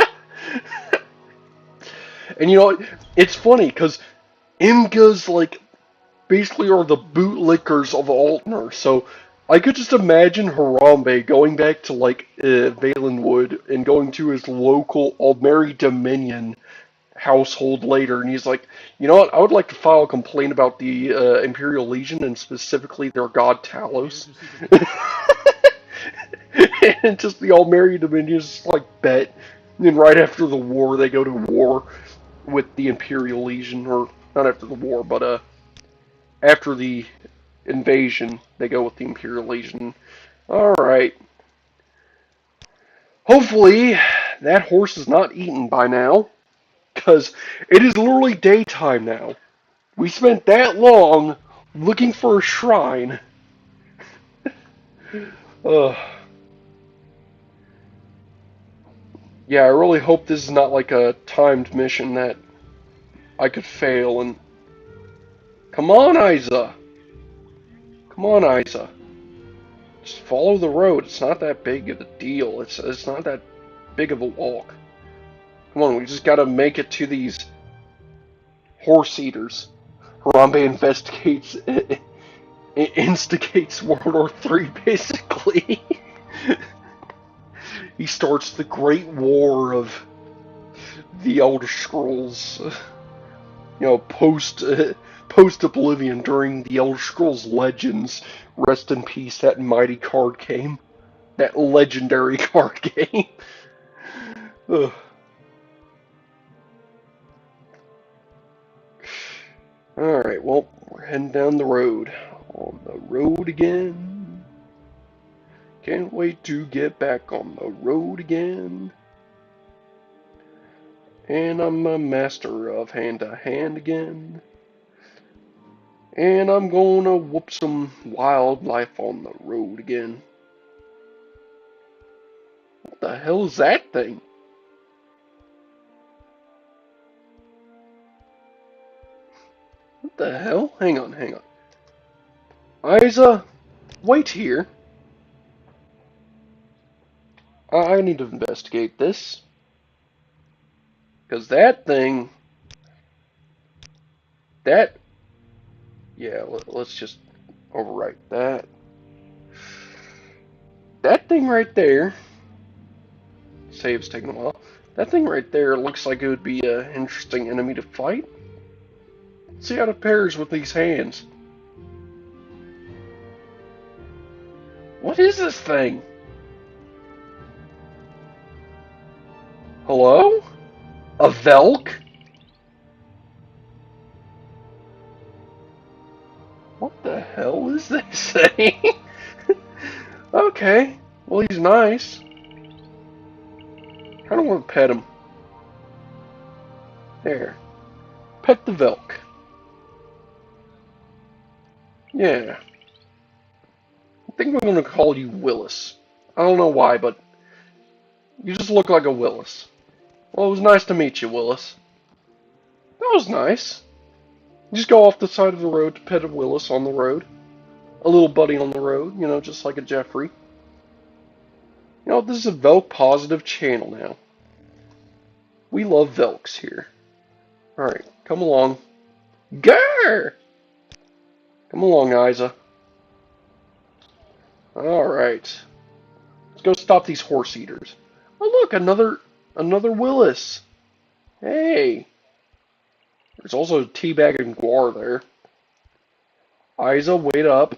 And you know, it's funny because Imgas, like, basically are the bootlickers of Altner, so I could just imagine Harambe going back to, like, Valenwood and going to his local Almeri Dominion household later, and he's like, you know what, I would like to file a complaint about the Imperial Legion, and specifically their god Talos. And just the Almeri Dominion is just like, bet. And then right after the war, they go to war with the Imperial Legion, or not after the war, but after the invasion, they go with the Imperial Legion. Alright. Hopefully, that horse is not eaten by now, because it is literally daytime now. We spent that long looking for a shrine. Ugh. Yeah, I really hope this is not like a timed mission that I could fail and... Come on, Isa! Come on, Isa. Just follow the road. It's not that big of a deal. It's not that big of a walk. Come on, we just gotta make it to these horse eaters. Harambe instigates World War III, basically. He starts the Great War of the Elder Scrolls. You know, post Oblivion during the Elder Scrolls Legends. Rest in peace, that mighty card game. That legendary card game. Ugh. Alright, well, we're heading down the road. On the road again. Can't wait to get back on the road again. And I'm a master of hand-to-hand again. And I'm gonna whoop some wildlife on the road again. What the hell is that thing? What the hell? Hang on, hang on. Isa, wait here. I need to investigate this. Because that thing... That... Yeah, let's just overwrite that. That thing right there... Save's taking a while. That thing right there looks like it would be an interesting enemy to fight. Let's see how it pairs with these hands. What is this thing? Hello? A Velk? What the hell is this thing? Okay, well he's nice. I don't want to pet him. There. Pet the Velk. Yeah. I think I'm going to call you Willis. I don't know why, but you just look like a Willis. Well, it was nice to meet you, Willis. That was nice. You just go off the side of the road to pet a Willis on the road. A little buddy on the road, you know, just like a Jeffrey. You know, this is a Velk positive channel now. We love Velks here. Alright, come along. Grrr! Come along, Isa. Alright. Let's go stop these horse eaters. Oh look, another Willis. Hey. There's also a Teabag and Guar there. Isa, wait up.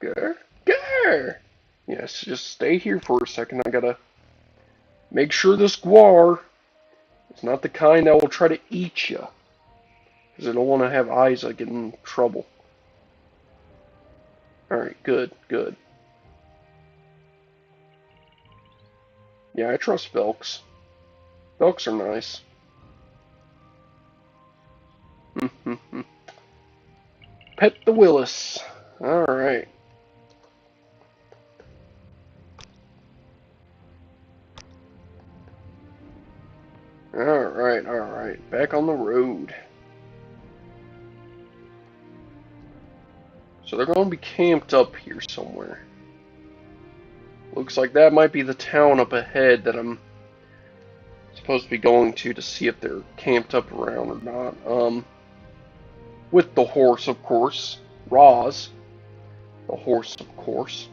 Grr. Grrr! Yes, just stay here for a second. I gotta make sure this Guar is not the kind that will try to eat you. Because I don't want to have Isa get in trouble. Alright, good, good. Yeah, I trust Velks. Velks are nice. Pet the Willis. Alright. Alright, alright. Back on the road. So they're going to be camped up here somewhere. Looks like that might be the town up ahead that I'm supposed to be going to see if they're camped up around or not. With the horse, of course. Roz. The horse, of course.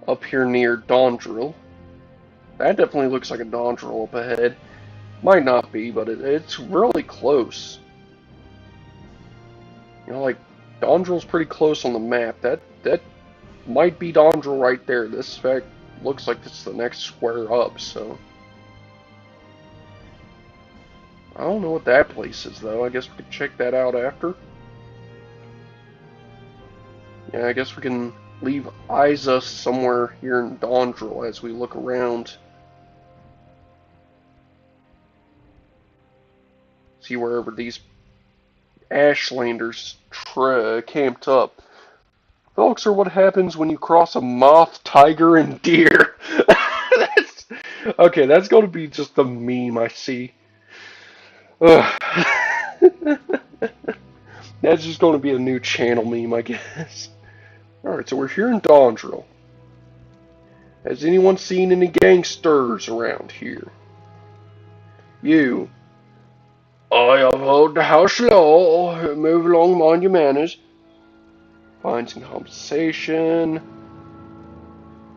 Up here near Dondrill. That definitely looks like a Dondrill up ahead. Might not be, but it's really close. You know, like, Dondrill's pretty close on the map. That might be Dondrill right there. This fact looks like it's the next square up, so... I don't know what that place is, though. I guess we could check that out after. Yeah, I guess we can leave Isa somewhere here in Dondril as we look around. See wherever these Ashlanders camped up. Folks are what happens when you cross a moth, tiger, and deer. Okay, that's going to be just a meme I see. That's just going to be a new channel meme, I guess. Alright, so we're here in Dondril. Has anyone seen any gangsters around here? You. I have heard the house law. Move along, mind your manners. Find some conversation.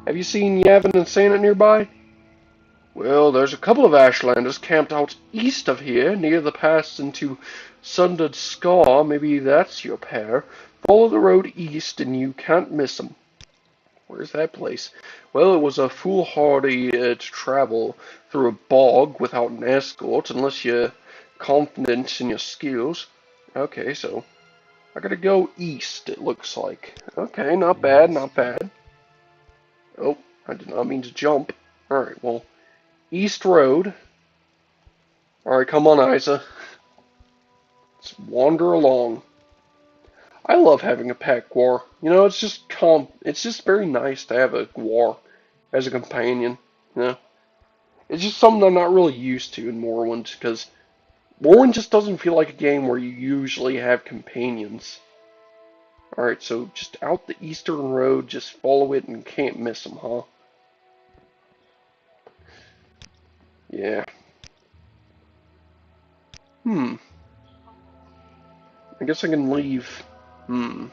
Have you seen Yavin and Santa nearby? Well, there's a couple of Ashlanders camped out east of here, near the pass into Sundered Scar. Maybe that's your pair. Follow the road east and you can't miss 'em. Where's that place? Well, it was a foolhardy to travel through a bog without an escort, unless you're confident in your skills. Okay, so I gotta go east, it looks like. Okay, not bad, not bad. Oh, I did not mean to jump. Alright, well, East Road. Alright, come on, Isa. Let's wander along. I love having a pet guar. You know, it's just very nice to have a guar as a companion. You know? It's just something I'm not really used to in Morrowind, because Morrowind just doesn't feel like a game where you usually have companions. Alright, so just out the eastern road, just follow it and can't miss them, huh? Yeah. I guess I can leave. I'm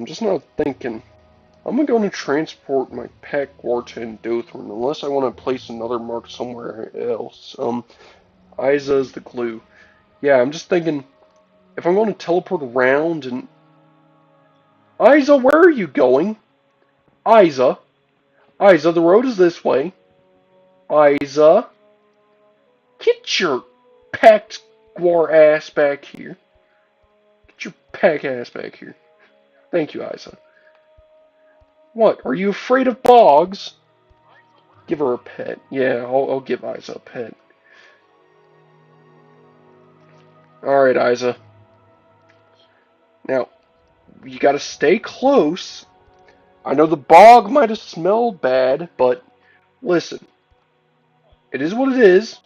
just not thinking. I'm going to transport my pack war to Endothrun, unless I want to place another mark somewhere else. Isa is the glue. Yeah, I'm just thinking, if I'm going to teleport around and... Isa, where are you going? Isa? Isa, the road is this way. Isa? Get your packed war ass back here. Get your pack ass back here. Thank you, Isa. What, are you afraid of bogs? Give her a pet. Yeah, I'll give Isa a pet. Alright, Isa. Now, you gotta stay close. I know the bog might have smelled bad, but listen. It is what it is.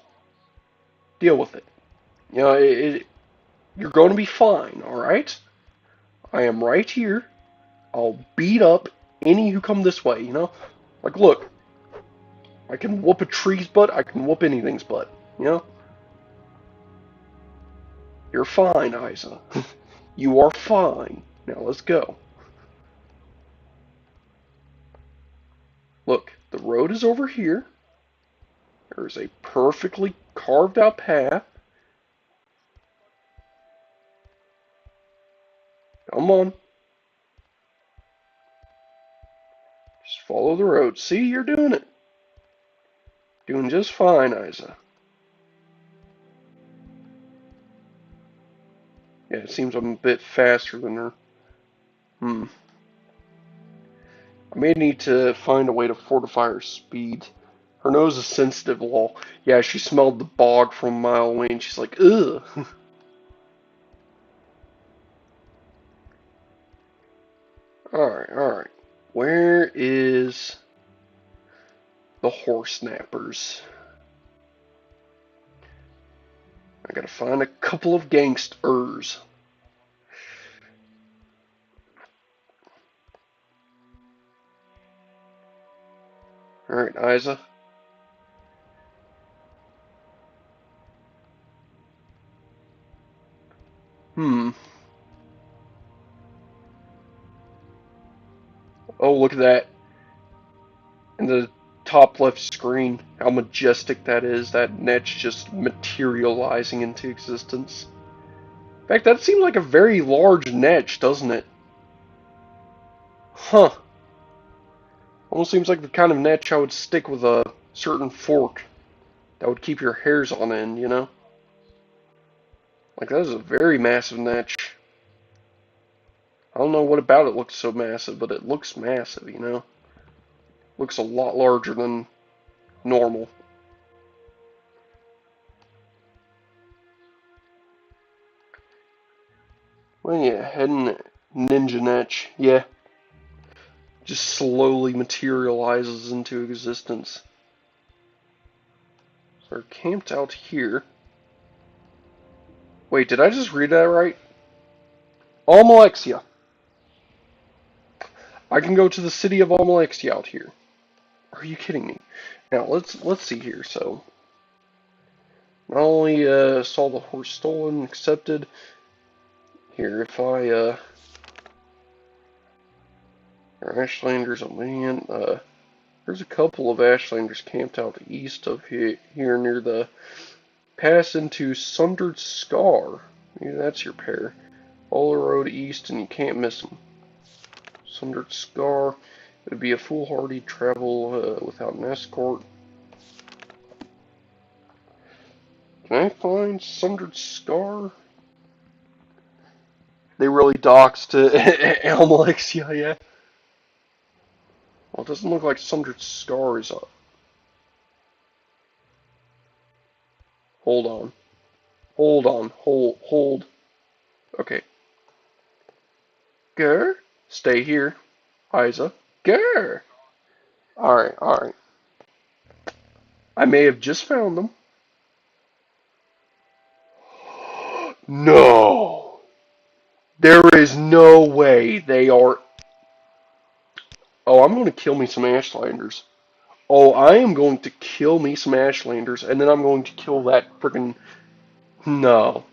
Deal with it. You know, you're going to be fine, alright? I am right here. I'll beat up any who come this way, you know? Like, look. I can whoop a tree's butt. I can whoop anything's butt, you know? You're fine, Isa. You are fine. Now let's go. Look, the road is over here. There's a perfectly carved out path. Come on. Just follow the road. See, you're doing it. Doing just fine, Isa. Yeah, it seems I'm a bit faster than her. I may need to find a way to fortify her speed. Her nose is sensitive, lol. Yeah, she smelled the bog from a mile away and she's like, ugh. Alright, alright. Where is the horse snappers? I gotta find a couple of gangsters. Alright, Isa. Oh, look at that. In the top left screen, how majestic that is. That net's just materializing into existence. In fact, that seems like a very large netch, doesn't it? Huh. Almost seems like the kind of netch I would stick with a certain fork that would keep your hairs on end, you know? Like, that is a very massive netch. I don't know what about it looks so massive, but it looks massive, you know? Looks a lot larger than normal. Well, yeah, heading Ninja Netch, yeah. Just slowly materializes into existence. So they're camped out here. Wait, did I just read that right? Almalexia. I can go to the city of Almalexia out here. Are you kidding me? Now let's see here. So not only saw the horse stolen, accepted. Here, if I Ashlanders, oh man, there's a couple of Ashlanders camped out east of here near the pass into Sundered Scar. Maybe that's your pair. Follow the road east and you can't miss them. Sundered Scar. It would be a foolhardy travel without an escort. Can I find Sundered Scar? They really doxed Almalexia, yeah. Well, it doesn't look like Sundered Scar is up. Hold on. Hold on. Hold. Okay. Grr. Stay here. Isa. Grr. Alright. I may have just found them. No! There is no way they are... Oh, I'm going to kill me some Ashlanders. Oh, I am going to kill me some Ashlanders, and then I'm going to kill that friggin... No.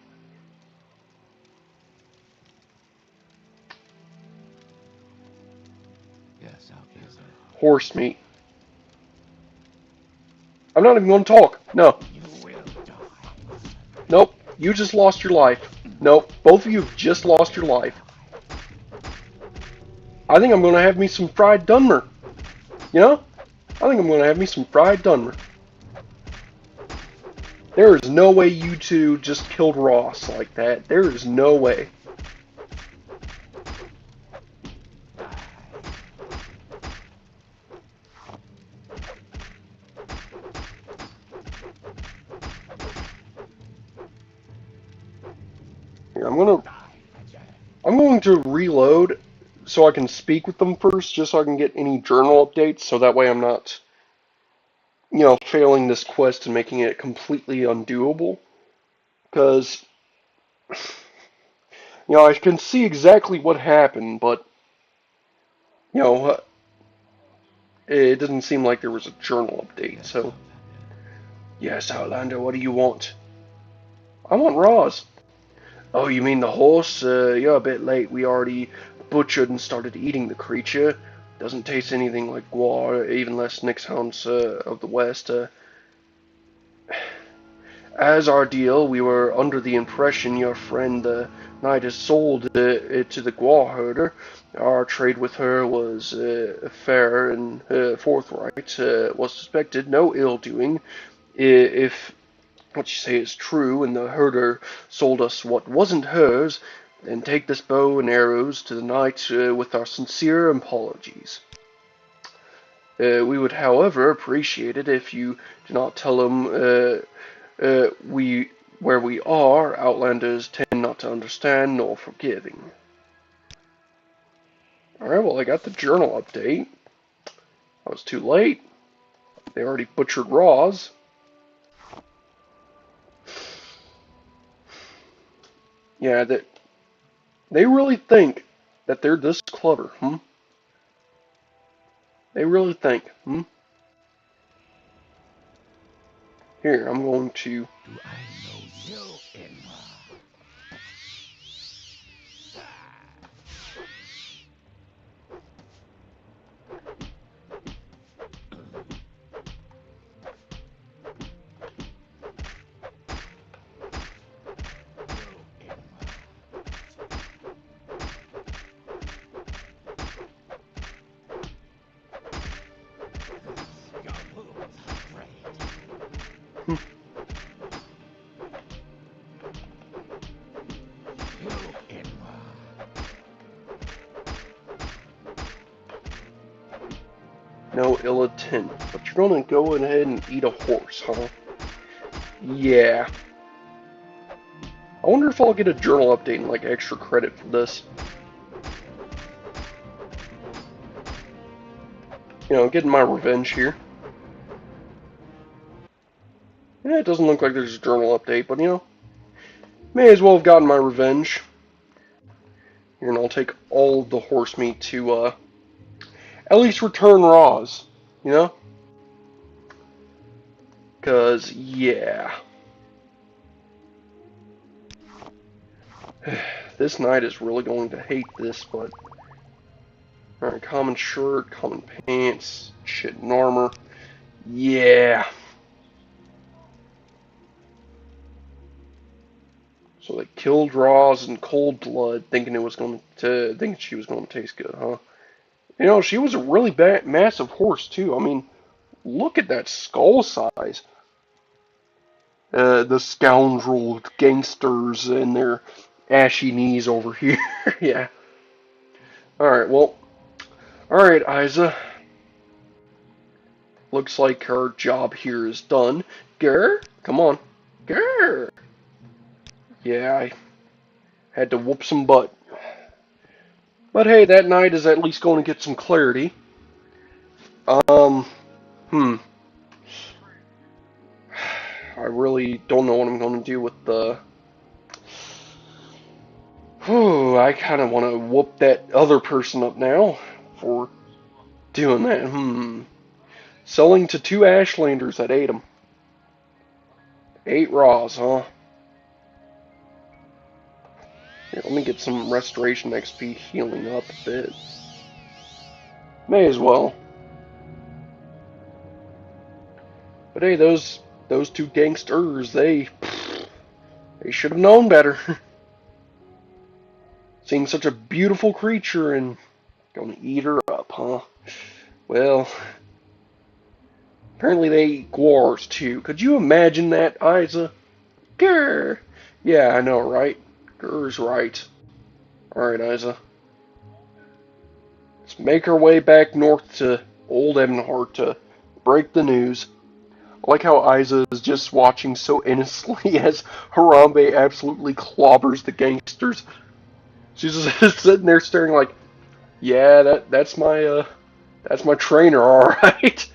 Yes, how is it? Horse meat. I'm not even going to talk. No. You will die. Nope. You just lost your life. Nope. Both of you have just lost your life. I think I'm going to have me some fried Dunmer. You know? I think I'm going to have me some fried Dunmer. There is no way you two just killed Ross like that. There is no way. Here, I'm going to reload so I can speak with them first, just so I can get any journal updates, so that way I'm not, you know, failing this quest and making it completely undoable. Because, you know, I can see exactly what happened, but, you know, it doesn't seem like there was a journal update, so... Yes, Outlander, what do you want? I want Roz. Oh, you mean the horse? You're a bit late. We already butchered and started eating the creature. Doesn't taste anything like guar, even less Nixhounds of the West. As our deal, we were under the impression your friend the knight has sold it to the guar herder. Our trade with her was fair and forthright. Was suspected no ill doing. If what you say is true, and the herder sold us what wasn't hers, then take this bow and arrows to the knight with our sincere apologies. We would, however, appreciate it if you do not tell him where we are. Outlanders tend not to understand nor forgiving. Alright, well, I got the journal update. I was too late. They already butchered Roz. Yeah, they really think that they're this clever, hmm? They really think, hmm? Here, I'm going to... Do I know you, Inma? Hmm. No ill intent, but you're gonna go ahead and eat a horse, huh? Yeah. I wonder if I'll get a journal update and like extra credit for this. You know, getting my revenge here. Yeah, it doesn't look like there's a journal update, but you know, may as well have gotten my revenge. Here, and I'll take all of the horse meat to, at least return Raws, you know? Cause, yeah. This knight is really going to hate this, but... Alright, common shirt, common pants, shit and armor. Yeah. So they killed Raws in cold blood, thinking thinking she was going to taste good, huh? You know, she was a really massive horse too. I mean, look at that skull size. The scoundrel gangsters and their ashy knees over here. Yeah. Alright, well. Alright, Isa. Looks like our job here is done. Grr? Come on. Grr! Yeah, I had to whoop some butt. But hey, that knight is at least going to get some clarity. Um, hmm. I really don't know what I'm going to do with the... Whew, I kind of want to whoop that other person up now for doing that. Selling to 2 Ashlanders that ate them. 8 Raws, huh? Here, let me get some Restoration XP healing up a bit. May as well. But hey, those 2 gangsters, they should have known better. Seeing such a beautiful creature and gonna eat her up, huh? Well, apparently they eat Gwars too. Could you imagine that, Isa? Grr! Yeah, I know, right? Grr's right. Alright, Isa. Let's make our way back north to Old Ebonheart to break the news. I like how Isa is just watching so innocently as Harambe absolutely clobbers the gangsters. She's just sitting there staring like, yeah, that's my trainer, alright.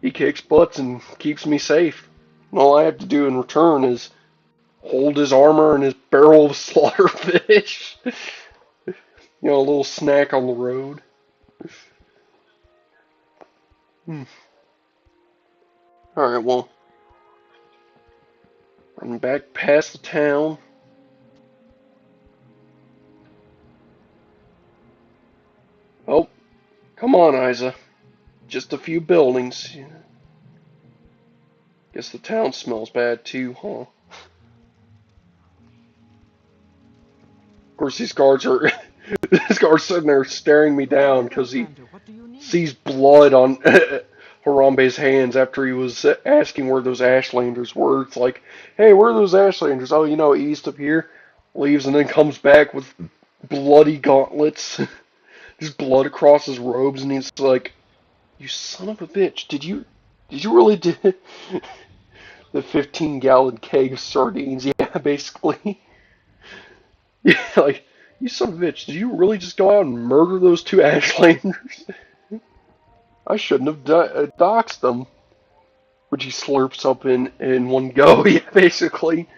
He kicks butts and keeps me safe. And all I have to do in return is hold his armor and his barrel of slaughter fish. You know, a little snack on the road. Alright, well, I'm back past the town. Oh, come on, Isa. Just a few buildings. Guess the town smells bad too, huh? Of course, these guards are this guard's sitting there staring me down because he What do you need? sees blood on Harambe's hands after he was asking where those Ashlanders were. It's like, hey, where are those Ashlanders? Oh, you know, east of here. Leaves and then comes back with bloody gauntlets. Just blood across his robes, and he's like, "You son of a bitch! Did you really do the 15-gallon keg of sardines?" Yeah, basically. Yeah, like, you son of a bitch! Did you really just go out and murder those 2 Ashlanders? I shouldn't have doxed them. Which he slurps up in one go. Yeah, basically.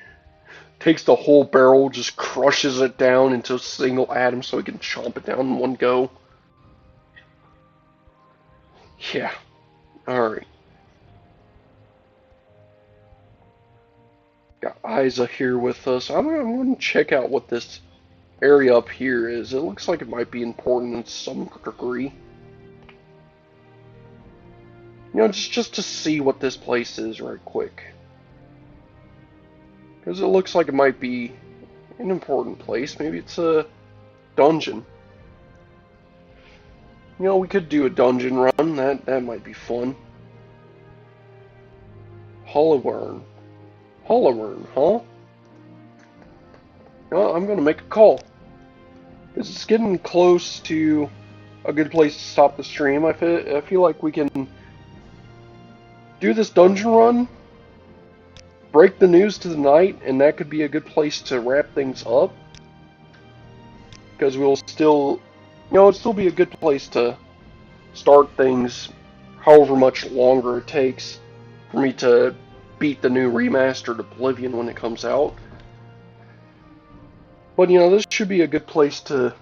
Takes the whole barrel, just crushes it down into a single atom so he can chomp it down in one go. Yeah. Alright. Got Isa here with us. I'm going to check out what this area up here is. It looks like it might be important in some degree. You know, just to see what this place is right quick. Because it looks like it might be an important place. Maybe it's a dungeon. You know, we could do a dungeon run. That might be fun. Hollowern. Hollowern, huh? Well, I'm gonna make a call. Because it's getting close to a good place to stop the stream. I feel like we can do this dungeon run, break the news to the night, and that could be a good place to wrap things up. Because we'll still, it'll still be a good place to start things however much longer it takes for me to beat the new remastered Oblivion when it comes out. But, this should be a good place to...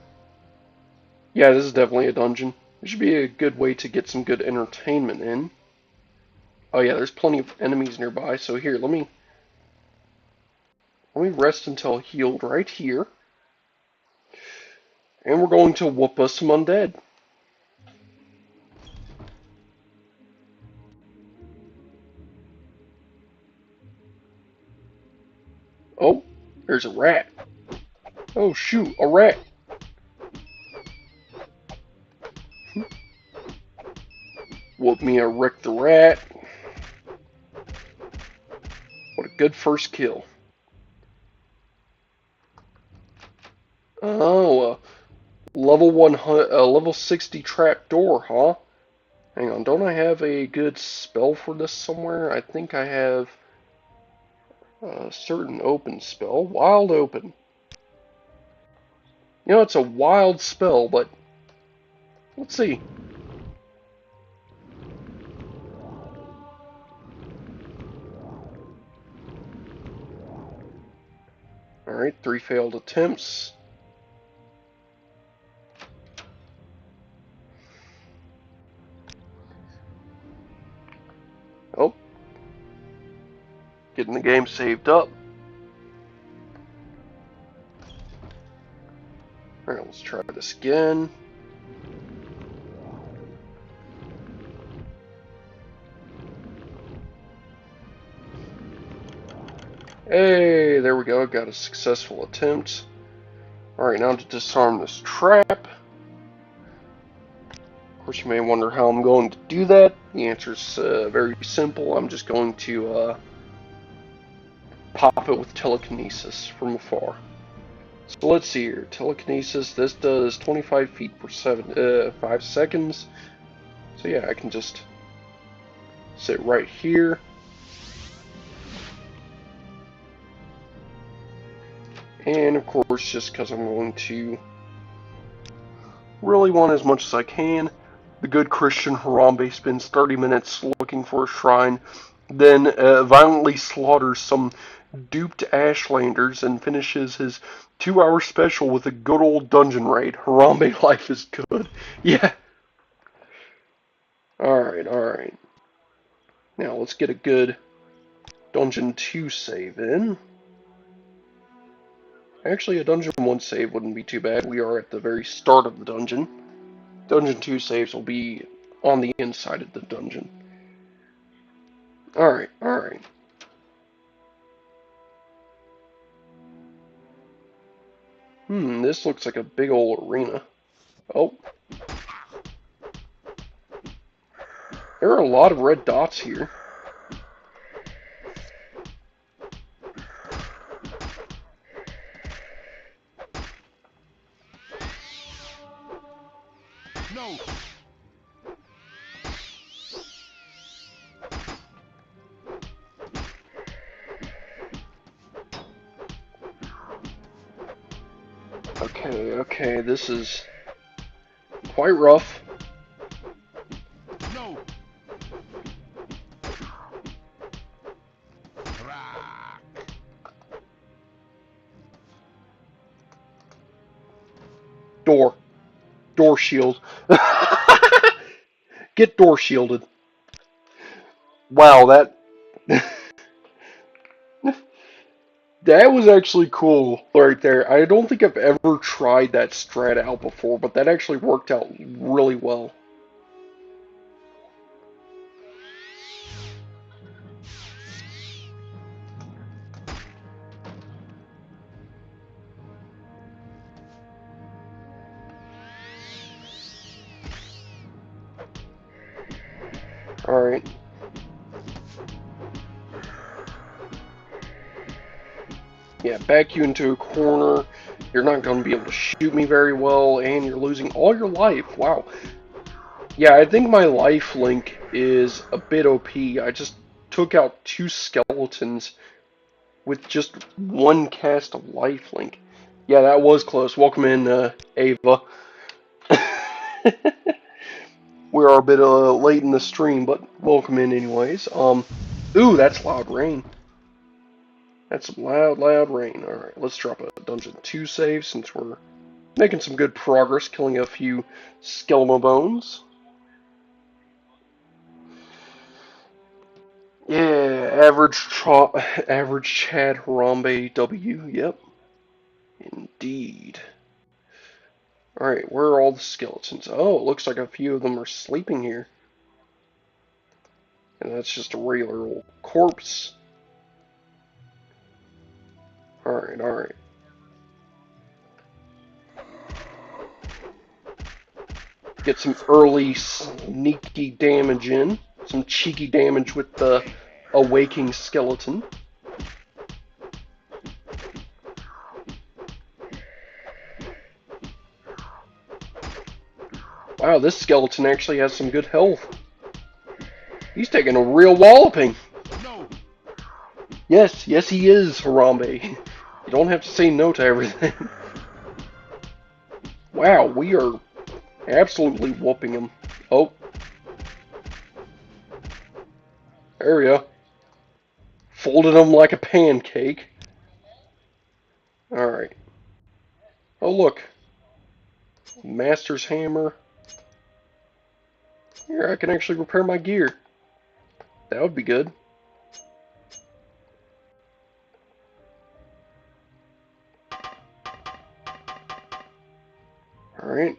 Yeah, this is definitely a dungeon. It should be a good way to get some good entertainment in. Oh yeah, there's plenty of enemies nearby, so here, let me rest until healed right here. And we're going to whoop us some undead. Oh, there's a rat. Oh shoot, a rat. Whoop me a Rick the Rat. What a good first kill. Oh, level 60 trap door, huh? Hang on, don't I have a good spell for this somewhere? I think I have a certain open spell. Wild open. It's a wild spell, but let's see. Alright, 3 failed attempts. Oh. Getting the game saved up. Alright, let's try this again. Hey, there we go. Got a successful attempt. Alright, now to disarm this trap. Of course, you may wonder how I'm going to do that. The answer is very simple. I'm just going to pop it with telekinesis from afar. So let's see here. Telekinesis, this does 25 feet per 5 seconds. So yeah, I can just sit right here. And of course, just because I'm going to really want as much as I can, the good Christian Harambe spends 30 minutes looking for a shrine, then violently slaughters some duped Ashlanders and finishes his 2-hour special with a good old dungeon raid. Harambe life is good. Yeah. Alright, alright. Now let's get a good Dungeon 2 save in. Actually, a Dungeon 1 save wouldn't be too bad. We are at the very start of the dungeon. Dungeon 2 saves will be on the inside of the dungeon. Alright, alright. This looks like a big old arena. Oh. There are a lot of red dots here. No! Okay, this is quite rough. No! Door shield. Get door shielded. Wow, that that was actually cool right there. I don't think I've ever tried that strat out before, but that actually worked out really well. Alright. Yeah, back you into a corner. You're not going to be able to shoot me very well, and you're losing all your life. Wow. Yeah, I think my life link is a bit OP. I just took out 2 skeletons with just 1 cast of life link. Yeah, that was close. Welcome in, Ava. We are a bit late in the stream, but welcome in anyways. Ooh, that's loud rain. That's some loud, loud rain. Alright, let's drop a Dungeon 2 save since we're making some good progress, killing a few skeletal bones. Yeah, average Chad Harambe W. Yep, indeed. Alright, where are all the skeletons? Oh, it looks like a few of them are sleeping here. And that's just a regular old corpse. Alright, alright. Get some early sneaky damage in. Some cheeky damage with the awaking skeleton. Wow, this skeleton actually has some good health. He's taking a real walloping. No. Yes, yes he is, Harambe. You don't have to say no to everything. Wow, we are absolutely whooping him. Oh. There we go. Folded him like a pancake. Alright. Oh look. Master's hammer. Here, I can actually repair my gear. That would be good. Alright.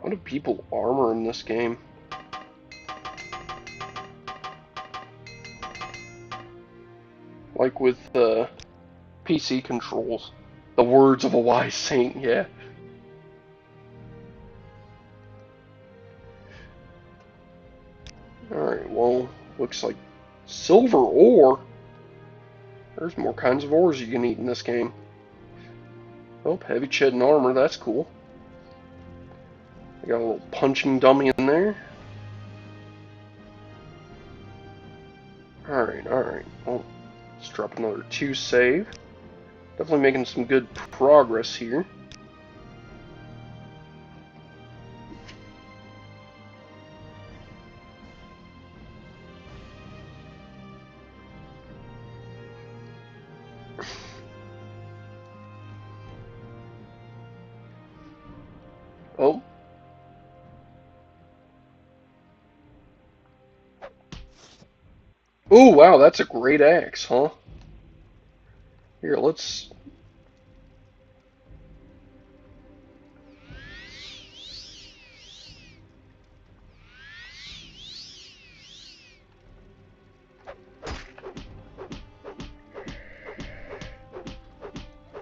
How do people armor in this game? Like with PC controls. The words of a wise saint, yeah. Alright, well, looks like silver ore. There's more kinds of ores you can eat in this game. Oh, heavy chit and armor, that's cool. I got a little punching dummy in there. Alright, alright. Well, let's drop another 2 save. Definitely making some good progress here. Oh. Ooh, wow, that's a great axe, huh? Here, let's...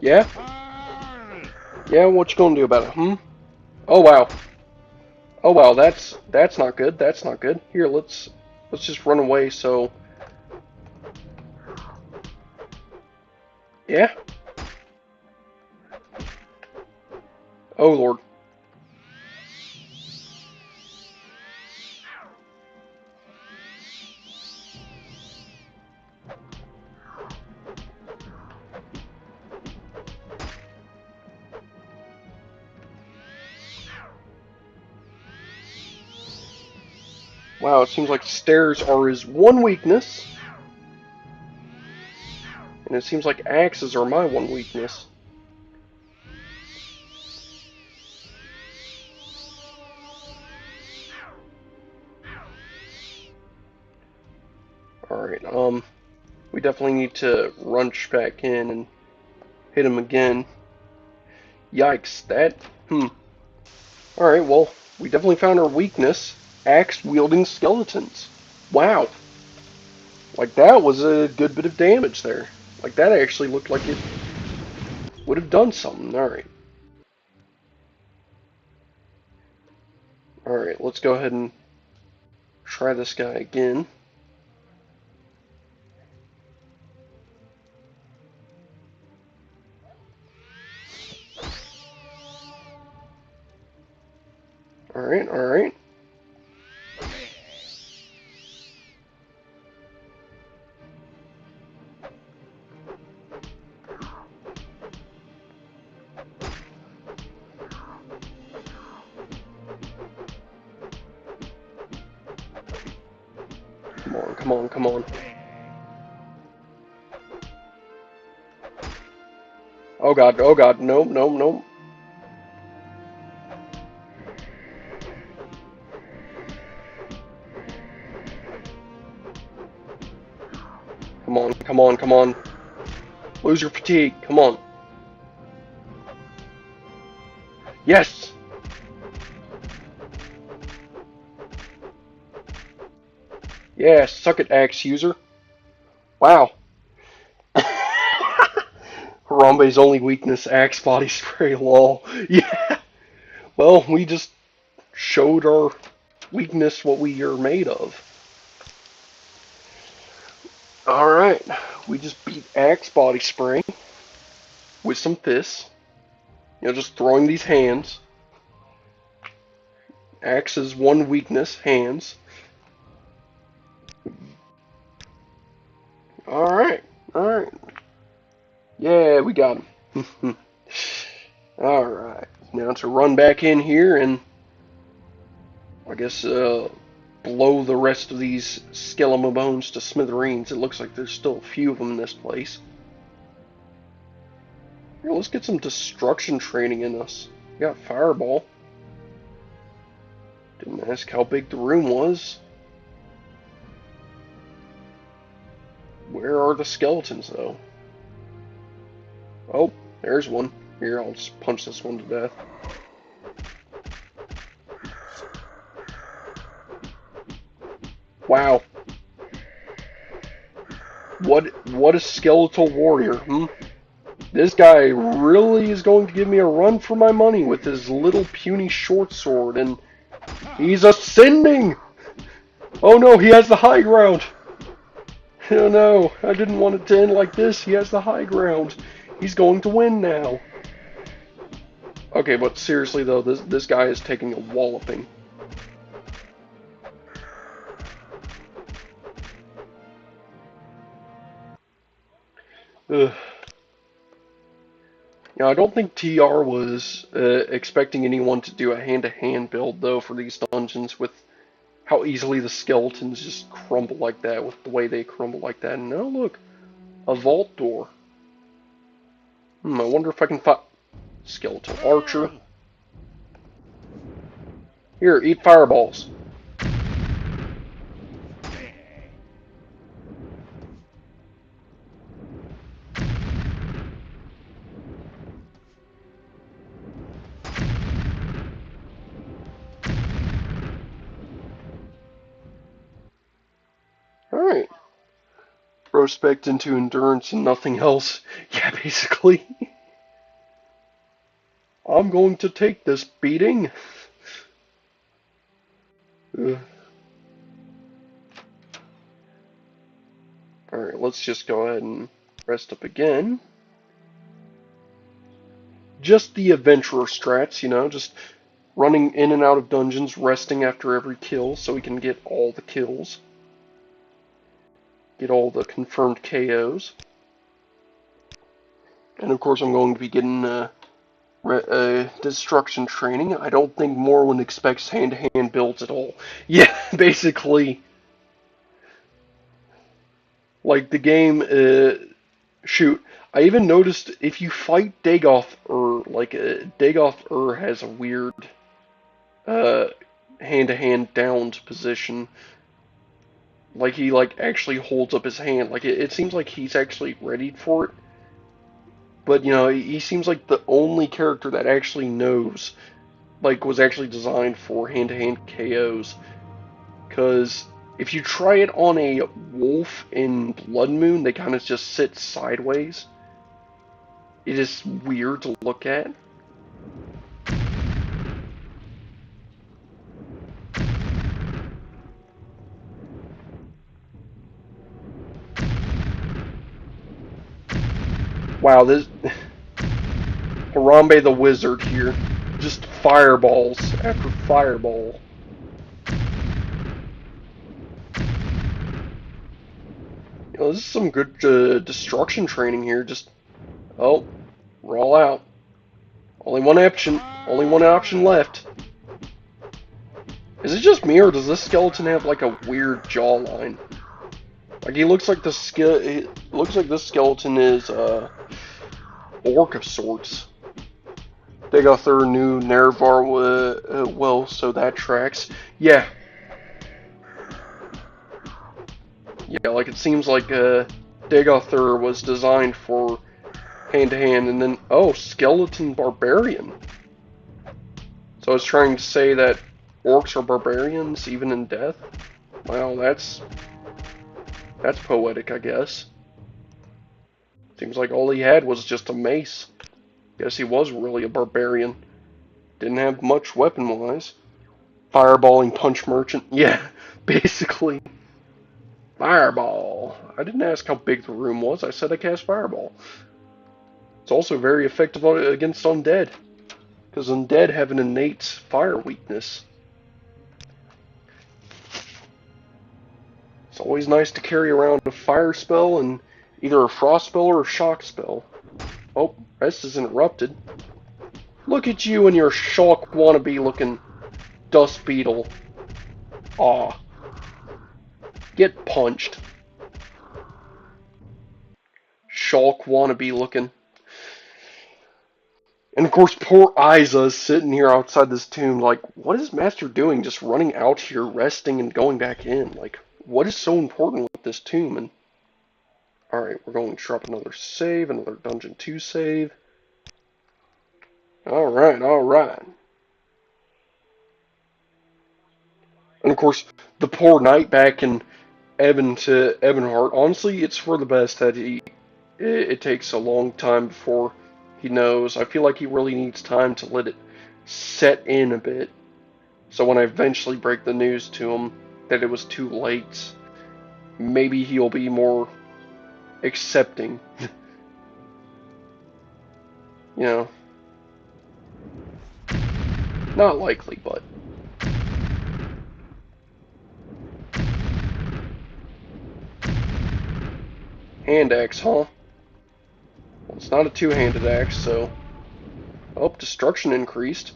Yeah? Yeah, what you gonna do about it, hmm? Oh, wow. Oh, wow, that's not good, that's not good. Here, let's just run away, so... Yeah? Oh, Lord. Wow, it seems like stairs are his one weakness. And it seems like axes are my one weakness. Alright, we definitely need to runch back in and hit him again. Yikes, Alright, well, we definitely found our weakness. Axe-wielding skeletons. Wow. Like, that was a good bit of damage there. Like, that actually looked would have done something. Alright. Alright, let's go ahead and try this guy again. Alright, alright. Come on, come on, come on. Oh god, nope, nope, nope. Come on, come on, come on. Lose your fatigue, come on. Yes! Yeah, suck it, axe user. Wow. Harambe's only weakness, axe body spray, lol. Yeah. Well, we just showed our weakness, what we are made of. Alright, we just beat axe body spraying with some fists. You know, just throwing these hands. Axe's one weakness, hands. Alright, alright. Yeah, we got him. Alright, now to run back in here and I guess blow the rest of these skeletal bones to smithereens. It looks like there's still a few of them in this place. Here, let's get some destruction training in us. We got fireball. Didn't ask how big the room was. Where are the skeletons, though? Oh, there's one. Here, I'll just punch this one to death. Wow. What a skeletal warrior, hmm? This guy really is going to give me a run for my money with his little puny short sword, and he's ascending! Oh no, he has the high ground! Oh no, I didn't want it to end like this. He has the high ground. He's going to win now. Okay, but seriously though, this guy is taking a walloping. Ugh. Now, I don't think TR was expecting anyone to do a hand-to-hand build, though, for these dungeons, with how easily the skeletons just crumble like that, with the way they crumble like that. And now, look, a vault door. I wonder if I can find... Skeletal archer. Here, eat fireballs. Alright. Prospect into endurance and nothing else. Yeah, basically. I'm going to take this beating. Alright, let's just go ahead and rest up again. Just the adventurer strats, you know, just running in and out of dungeons, resting after every kill so we can get all the kills. Get all the confirmed KOs. And of course I'm going to be getting destruction training. I don't think Morrowind expects hand-to-hand builds at all. Yeah, basically. Like the game, shoot, I even noticed if you fight Dagoth, or like Dagoth has a weird hand-to-hand downed position. Like he actually holds up his hand. Like it seems like he's actually ready for it. But you know, he seems like the only character that actually knows, like was actually designed for hand-to-hand KOs. Because if you try it on a wolf in Blood Moon, they kind of just sit sideways. It is weird to look at. Wow, this Harambe the Wizard here. Just fireballs after fireball. You know, this is some good destruction training here. Just, oh, we're all out. Only one option left. Is it just me, or does this skeleton have like a weird jawline? Like he looks like it looks like this skeleton is orc of sorts. They got their new Nervar well, so that tracks. Yeah, yeah, like it seems like Dagothr was designed for hand to hand, and then oh, skeleton barbarian. So I was trying to say that orcs are barbarians even in death. Wow, that's poetic, I guess. Seems like all he had was just a mace. Guess he was really a barbarian. Didn't have much weapon-wise. Fireballing punch merchant. Yeah, basically. Fireball. I didn't ask how big the room was. I said I cast fireball. It's also very effective against undead, because undead have an innate fire weakness. It's always nice to carry around a fire spell and either a frost spell or a shock spell. Oh, rest is interrupted. Look at you and your shock wannabe looking dust beetle. Aw. Get punched. Shulk wannabe looking. And of course, poor Isa sitting here outside this tomb, like, what is Master doing? Just running out here, resting, and going back in? Like, what is so important with this tomb? And alright, we're going to drop another save, another Dungeon 2 save. Alright, alright. And of course, the poor knight back in Evan to Ebonheart, honestly, it's for the best that it takes a long time before he knows. I feel like he really needs time to let it set in a bit. So when I eventually break the news to him that it was too late, maybe he'll be more accepting. You know. Not likely, but. Hand axe, huh? Well, it's not a two-handed axe, so. Oh, destruction increased.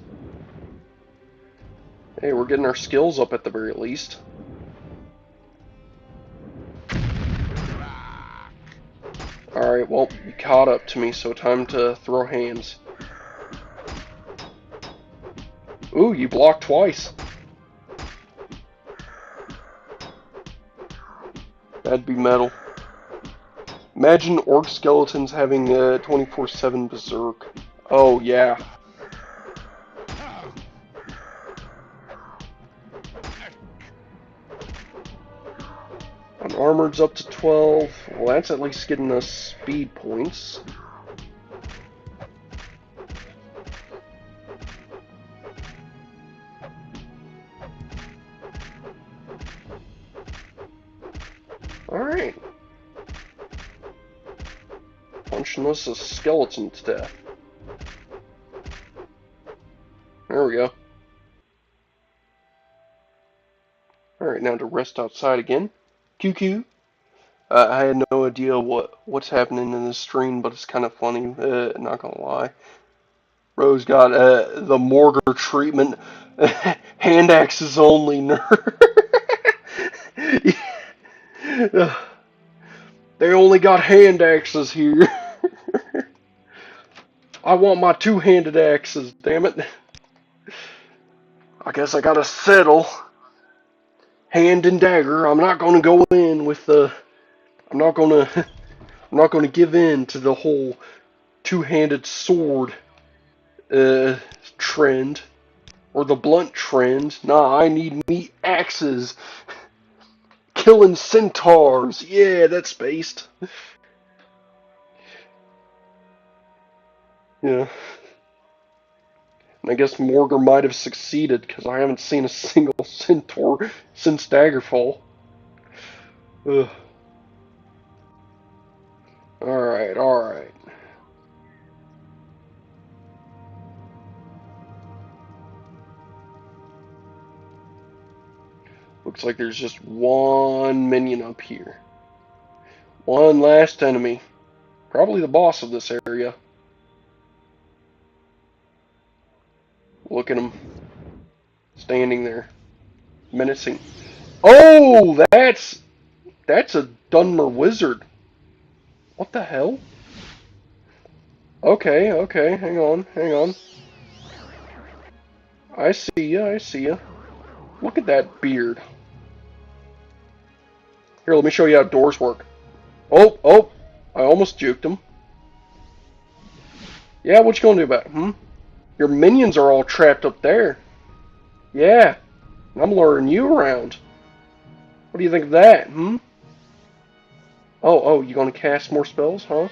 Hey, we're getting our skills up at the very least. Alright, well, you caught up to me, so time to throw hands. Ooh, you blocked twice. That'd be metal. Imagine orc skeletons having a 24/7 berserk. Oh, yeah. Armored's up to 12. Well, that's at least getting us speed points. Alright. Punching us a skeleton to death. There we go. Alright, now to rest outside again. QQ. I had no idea what's happening in this stream, but it's kind of funny, not gonna lie. Rose got the mortar treatment. Hand axes only, nerd. They only got hand axes here. I want my two-handed axes, damn it. I guess I gotta settle. Hand and dagger. I'm not gonna go in with the. I'm not gonna give in to the whole two-handed sword trend or the blunt trend. Nah, I need meat axes. Killing centaurs. Yeah, that's based. Yeah. And I guess Morgar might have succeeded, because I haven't seen a single centaur since Daggerfall. Ugh. Alright, alright. Looks like there's just one minion up here. One last enemy. Probably the boss of this area. Look at him. Standing there. Menacing. Oh, that's a Dunmer wizard. What the hell? Okay, okay, hang on, hang on. I see ya, I see ya. Look at that beard. Here, let me show you how doors work. Oh, oh, I almost juked him. Yeah, what you gonna do about it, hmm? Your minions are all trapped up there. Yeah, I'm luring you around. What do you think of that, hmm? Oh, oh, you gonna cast more spells, huh?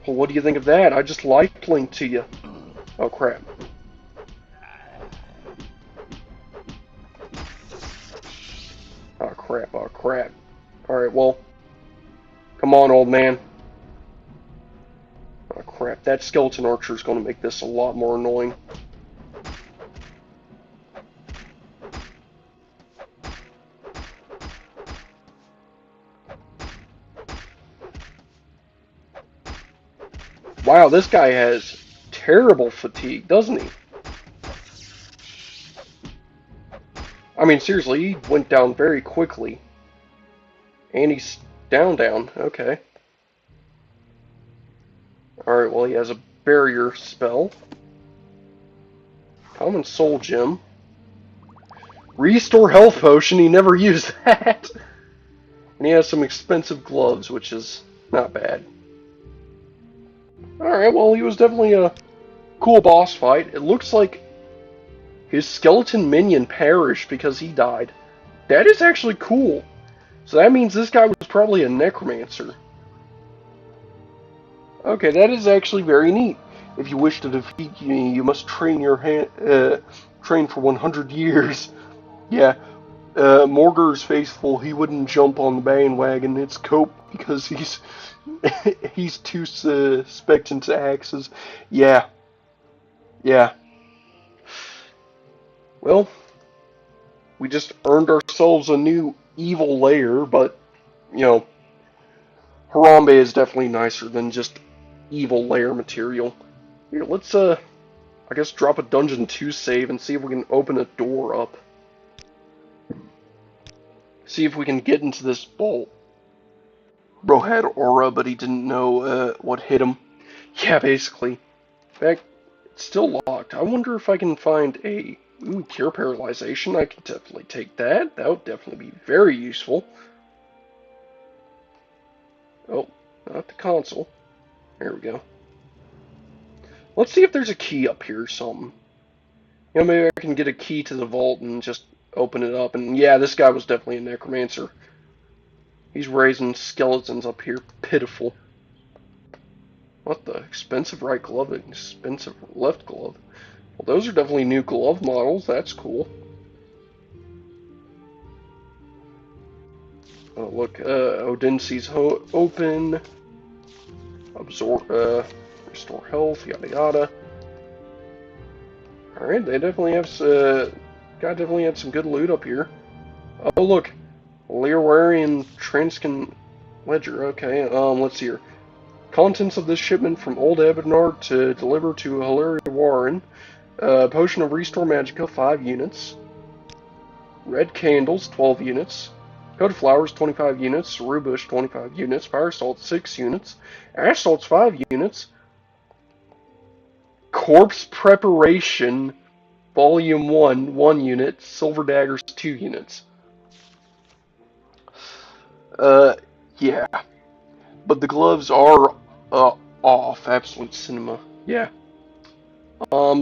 Well, what do you think of that? I just life-linked to you. Oh, crap. Oh, crap, oh, crap. Alright, well, come on, old man. Oh, crap, that skeleton archer is gonna make this a lot more annoying. Wow, this guy has terrible fatigue, doesn't he? I mean, seriously, he went down very quickly. And he's down. Okay. Alright, well, he has a barrier spell. Common soul gem. Restore health potion, he never used that. And he has some expensive gloves, which is not bad. Alright, well, he was definitely a cool boss fight. It looks like his skeleton minion perished because he died. That is actually cool. So that means this guy was probably a necromancer. Okay, that is actually very neat. If you wish to defeat me, you must train train for 100 years. Yeah, Morgar's faithful. He wouldn't jump on the bandwagon. It's Cope because he's he's too suspectant to axes. Yeah, yeah. Well, we just earned ourselves a new evil layer, but you know, Harambe is definitely nicer than just evil layer material. Here, let's I guess drop a Dungeon 2 save and see if we can open a door up. See if we can get into this vault. Bro had aura, but he didn't know what hit him. Yeah, basically. In fact, it's still locked. I wonder if I can find a... Ooh, cure paralyzation. I can definitely take that. That would definitely be very useful. Oh, not the console. There we go. Let's see if there's a key up here or something. You know, maybe I can get a key to the vault and just open it up. And yeah, this guy was definitely a necromancer. He's raising skeletons up here. Pitiful. What the? Expensive right glove and expensive left glove. Well, those are definitely new glove models. That's cool. Oh, look. Odinsi's open. Absorb. Restore health. Yada yada. Alright, they definitely have. Guy definitely had some good loot up here. Oh, look. Learwarian Transcan Ledger. Okay, let's see here. Contents of this shipment from Old Abernard to deliver to Hilaria Warren. Potion of Restore Magicka, 5 units. Red Candles, 12 units. Coat Flowers, 25 units. Rubush, 25 units. Fire Salt, 6 units. Ash Salt's 5 units. Corpse Preparation, Volume 1, 1 unit. Silver Daggers, 2 units. Yeah. But the gloves are, off. Absolute cinema. Yeah.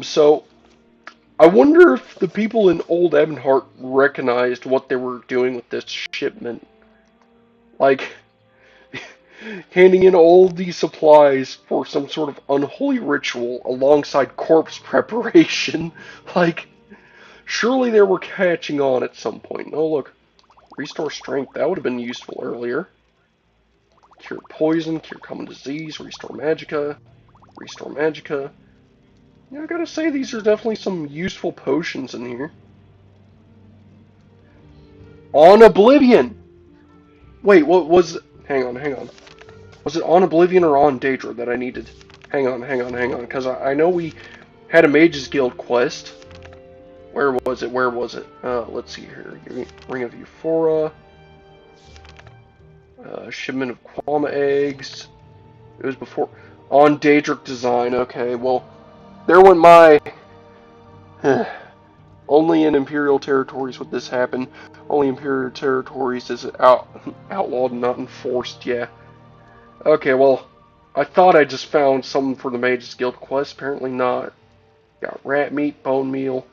So, I wonder if the people in Old Ebonheart recognized what they were doing with this shipment. Like, handing in all these supplies for some sort of unholy ritual alongside corpse preparation. Like, surely they were catching on at some point. Oh, look. Restore strength. That would have been useful earlier. Cure poison, cure common disease, restore magicka, restore magicka. Yeah, I gotta say, these are definitely some useful potions in here. On Oblivion! Wait, what was... Hang on, hang on. Was it on Oblivion or on Daedra that I needed? Hang on, hang on, hang on, because I know we had a Mages Guild quest. Where was it? Where was it? Let's see here. Ring of Euphora. Shipment of Quama eggs. It was before... On Daedric Design, okay, well... There went my... Only in Imperial territories would this happen. Only Imperial territories is it outlawed and not enforced, yeah. Okay, well, I thought I just found something for the Mages Guild quest. Apparently not. Got rat meat, bone meal.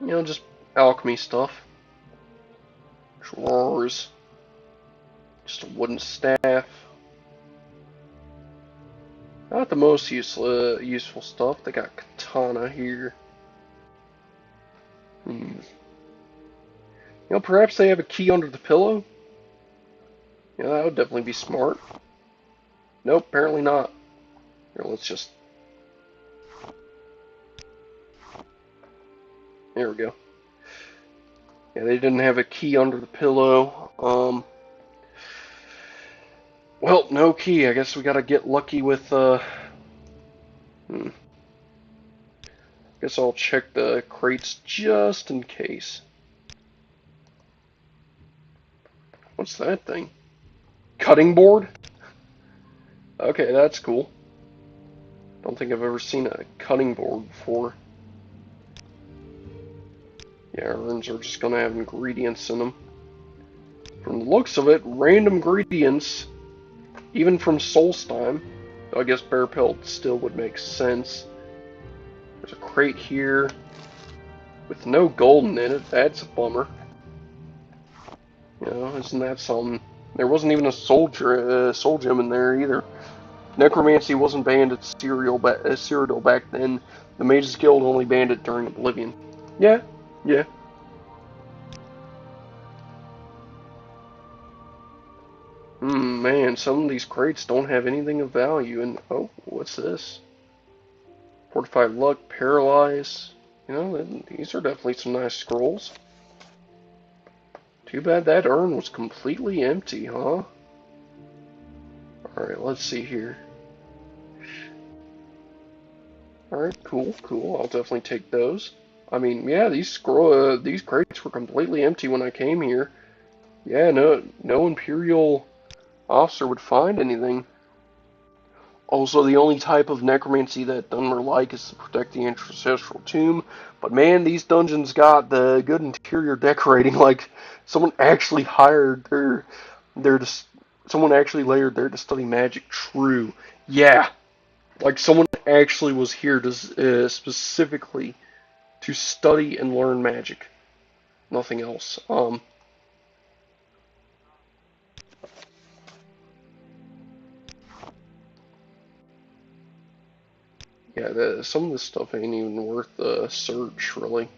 You know, just alchemy stuff. Drawers. Just a wooden staff. Not the most useful stuff. They got katana here. You know, perhaps they have a key under the pillow? Yeah, that would definitely be smart. Nope, apparently not. Here, let's just... There we go. Yeah, they didn't have a key under the pillow. Well, no key. I guess we gotta get lucky with, Guess I'll check the crates just in case. What's that thing? Cutting board? Okay, that's cool. Don't think I've ever seen a cutting board before. Yeah, urns are just gonna have ingredients in them. From the looks of it, random ingredients, even from Solstheim. I guess bear pelt still would make sense. There's a crate here with no golden in it. That's a bummer. You know, isn't that something? There wasn't even a soul gem in there either. Necromancy wasn't banned at Cyrodiil back then. The Mages Guild only banned it during Oblivion. Yeah, yeah. Man, some of these crates don't have anything of value. And oh, what's this? Fortified Luck, Paralyze. You know, these are definitely some nice scrolls. Too bad that urn was completely empty, huh? Alright, let's see here. Alright, cool, cool. I'll definitely take those. I mean, yeah, these crates were completely empty when I came here. Yeah, no Imperial officer would find anything. Also, the only type of necromancy that Dunmer like is to protect the ancestral tomb. But man, these dungeons got the good interior decorating. Like someone actually hired someone actually layered there to study magic. True, yeah. Like someone actually was here to specifically to study and learn magic. Nothing else. Yeah, some of this stuff ain't even worth a search, really.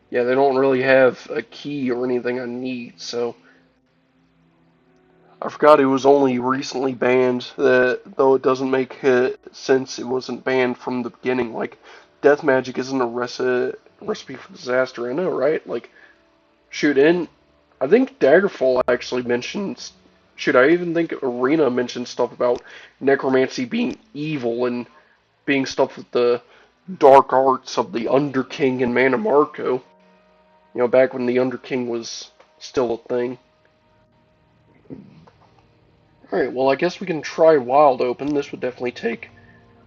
Yeah, they don't really have a key or anything I need, so... I forgot it was only recently banned, though it doesn't make sense it wasn't banned from the beginning. Like, death magic isn't a recipe for disaster, I know, right? Like, shoot, I think Daggerfall actually mentions... Shoot, I even think Arena mentioned stuff about necromancy being evil and being stuff with the dark arts of the Underking and Mana Marco. You know, back when the Underking was still a thing. Alright, well I guess we can try Wild Open. This would definitely take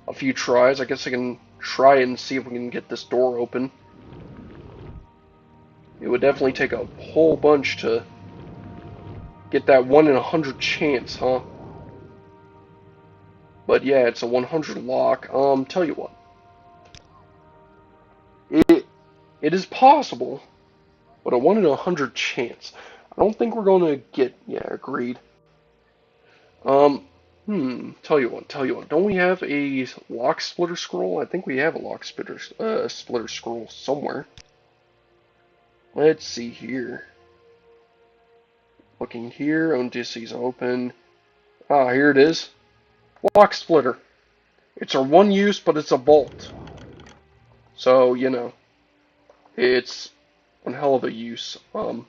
a few tries. I guess I can try and see if we can get this door open. It would definitely take a whole bunch to get that 1 in 100 chance, huh? But yeah, it's a 100 lock. Tell you what. It is possible, but a 1 in 100 chance. I don't think we're going to get... Yeah, agreed. Tell you what. Don't we have a lock splitter scroll? I think we have a lock splitter scroll somewhere. Let's see here. Looking here, Odysseus open. Ah, here it is. Lock splitter. It's our one use, but it's a vault. So, you know, it's one hell of a use. Alright.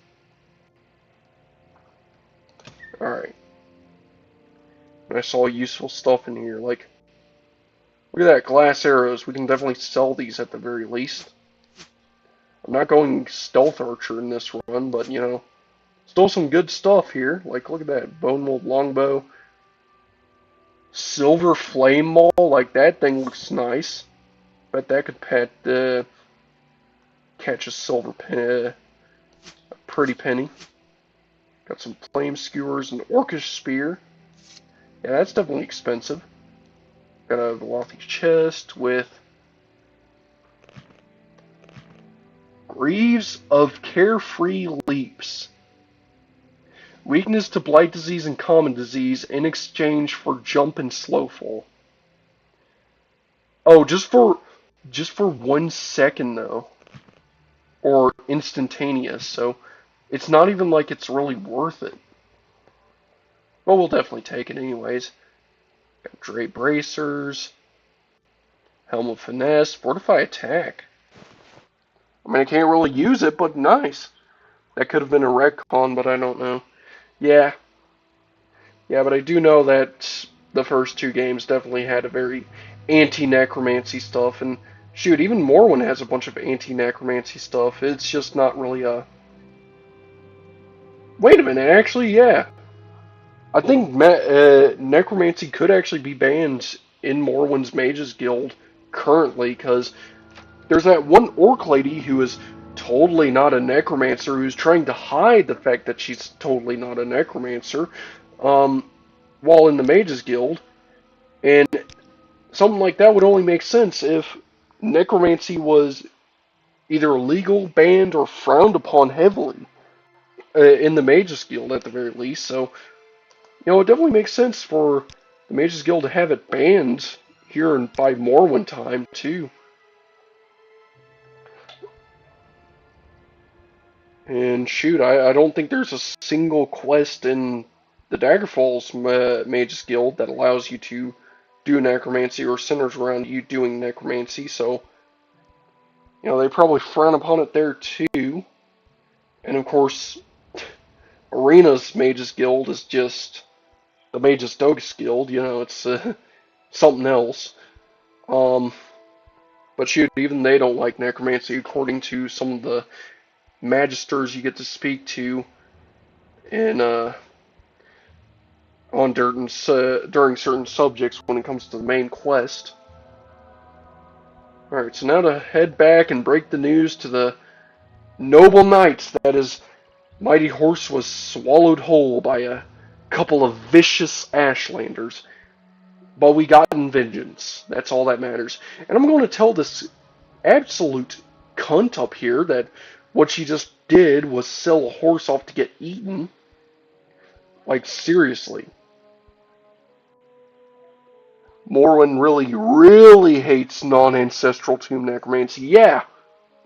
I saw useful stuff in here, like, look at that, glass arrows. We can definitely sell these at the very least. I'm not going stealth archer in this run, but, you know, still some good stuff here. Like, look at that, bone mold longbow. Silver flame maul, like, that thing looks nice. Bet that could catch a silver a pretty penny. Got some flame skewers and orcish spear. Yeah, that's definitely expensive. Got a Velothy chest with Greaves of Carefree Leaps. Weakness to Blight Disease and Common Disease in exchange for Jump and Slow Fall. Oh, just for 1 second though. Or instantaneous, so it's not even like it's really worth it. Well, we'll definitely take it anyways. Got Dray Bracers, Helm of Finesse, Fortify Attack. I mean, I can't really use it, but nice. That could have been a retcon, but I don't know. Yeah. Yeah, but I do know that the first 2 games definitely had a very anti-necromancy stuff, and shoot, even Morrowind has a bunch of anti-necromancy stuff. It's just not really a... Wait a minute, actually, yeah. I think necromancy could actually be banned in Morrowind's Mages Guild currently, because there's that one orc lady who is totally not a necromancer, who's trying to hide the fact that she's totally not a necromancer, while in the Mages Guild, and something like that would only make sense if necromancy was either illegal, banned, or frowned upon heavily in the Mages Guild at the very least. So, you know, it definitely makes sense for the Mages Guild to have it banned here in by Morrowind time too. And shoot, I don't think there's a single quest in the Daggerfall's Mages Guild that allows you to do necromancy or centers around you doing necromancy, so, you know, they probably frown upon it there too. And of course, Arena's Mages Guild is just the Mages Dogus Guild, you know, it's something else. But shoot, even they don't like necromancy according to some of the magisters you get to speak to in during certain subjects when it comes to the main quest. Alright, so now to head back and break the news to the noble knights that his mighty horse was swallowed whole by a couple of vicious Ashlanders. But we got in vengeance. That's all that matters. And I'm going to tell this absolute cunt up here that what she just did was sell a horse off to get eaten. Like, seriously. Morrowind really, really hates non-ancestral tomb necromancy. Yeah,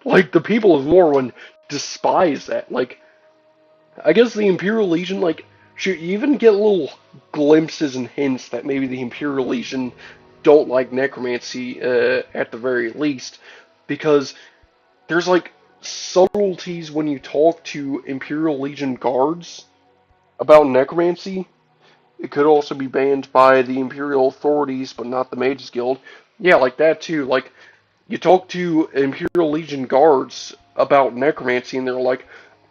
like, the people of Morrowind despise that. Like, I guess the Imperial Legion, like, shoot, you even get little glimpses and hints that maybe the Imperial Legion don't like necromancy at the very least, because there's, like, subtleties when you talk to Imperial Legion guards about necromancy. It could also be banned by the Imperial authorities, but not the Mages Guild. Yeah, like that too. Like, you talk to Imperial Legion guards about necromancy, and they're like,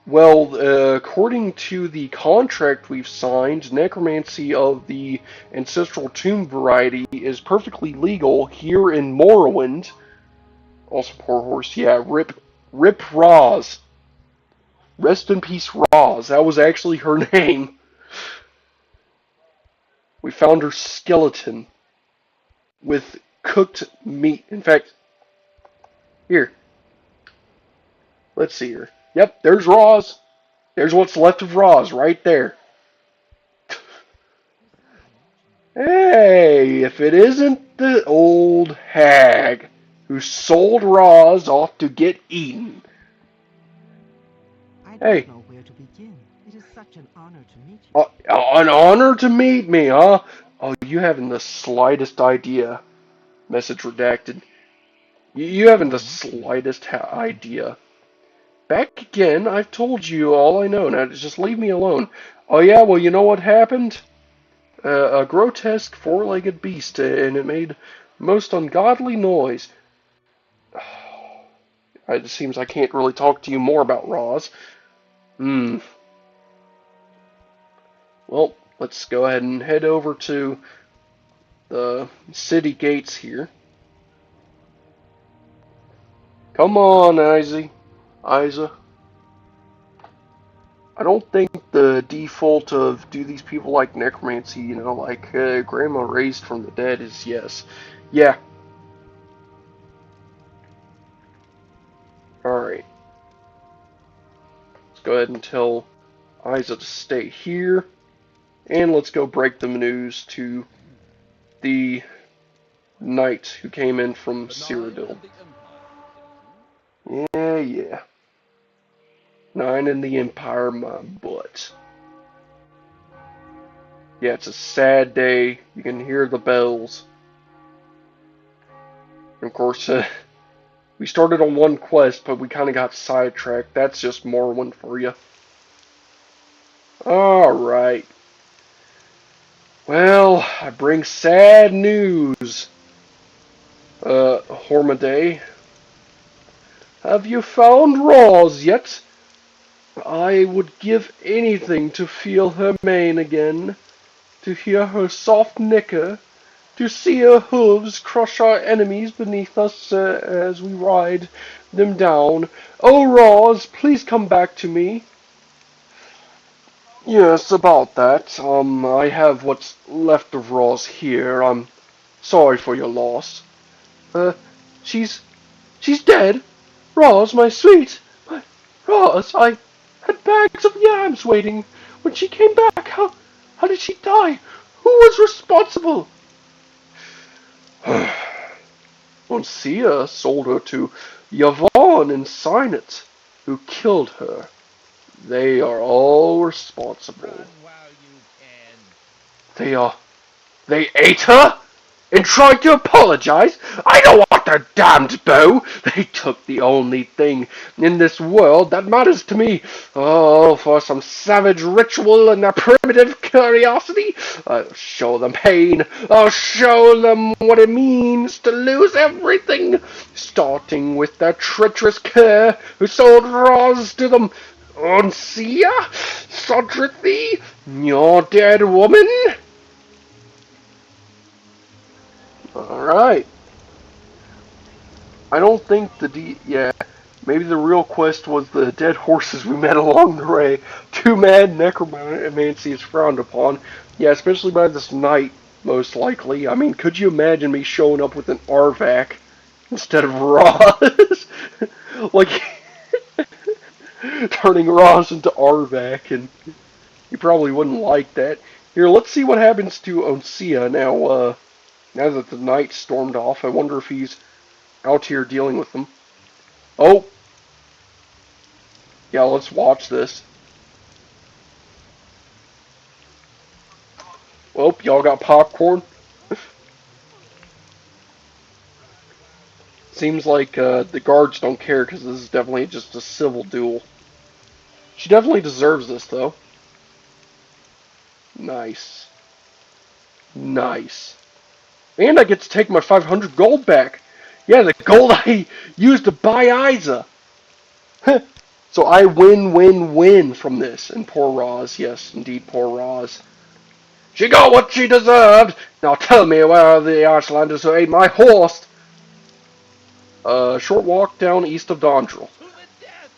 well, according to the contract we've signed, necromancy of the Ancestral Tomb variety is perfectly legal here in Morrowind. Also, poor horse. Yeah, Rip Roz. Rest in peace, Roz. That was actually her name. We found her skeleton with cooked meat. In fact, here. Let's see her. Yep, there's Roz. There's what's left of Roz right there. Hey, if it isn't the old hag who sold Roz off to get eaten. I don't Hey, know where to begin. It is such an honor to meet you. an honor to meet me, huh? Oh, you haven't the slightest idea. Message redacted. You haven't the What is it? slightest idea. Back again, I've told you all I know, now just leave me alone. Oh yeah, well you know what happened? A grotesque four-legged beast, and it made most ungodly noise. It seems I can't really talk to you more about Roz. Hmm. Well, let's go ahead and head over to the city gates here. Come on, Isa. I don't think the default of do these people like necromancy, like Grandma raised from the dead is yes. Yeah. Alright. Let's go ahead and tell Isa to stay here. And let's go break the news to the knight who came in from The Nine Cyrodiil. and the Empire, citizen. Yeah. 9 in the Empire, my butt. Yeah, it's a sad day. You can hear the bells. And of course, we started on one quest, but we kind of got sidetracked. That's just Morrowind for you. Alright. Well, I bring sad news, Hormaday. Have you found Roz yet? I would give anything to feel her mane again, to hear her soft nicker, to see her hooves crush our enemies beneath us as we ride them down. Oh, Roz, please come back to me. Yes, about that. I have what's left of Roz here. I'm sorry for your loss. Uh, she's dead. Roz, my sweet, my Roz, I had bags of yams waiting when she came back. How did she die? Who was responsible? Uncia sold her to Yvonne and Signet, who killed her. They are all responsible. Run while you can. They ate her? And tried to apologize? I don't want their damned bow. They took the only thing in this world that matters to me. Oh, for some savage ritual and their primitive curiosity. I'll show them pain. I'll show them what it means to lose everything. Starting with that treacherous cur who sold Roz to them. Uncia? Sodrithy? Your dead woman? Alright. I don't think yeah, maybe the real quest was the dead horses we met along the way. Too mad necromancy is frowned upon. Yeah, especially by this knight, most likely. I mean, could you imagine me showing up with an Arvac instead of Roz? Like, turning Roz into Arvac, and you probably wouldn't like that. Here, let's see what happens to Oncia now, now that the knight stormed off. I wonder if he's out here dealing with them. Oh! Yeah, let's watch this. Well, y'all got popcorn? Seems like the guards don't care because this is definitely just a civil duel. She definitely deserves this, though. Nice. Nice. And I get to take my 500 gold back. Yeah, the gold I used to buy Isa. So I win from this. And poor Roz, yes, indeed, poor Roz. She got what she deserved. Now tell me where are the Archlanders who ate my horse? Short walk down east of Dondrel. To the death!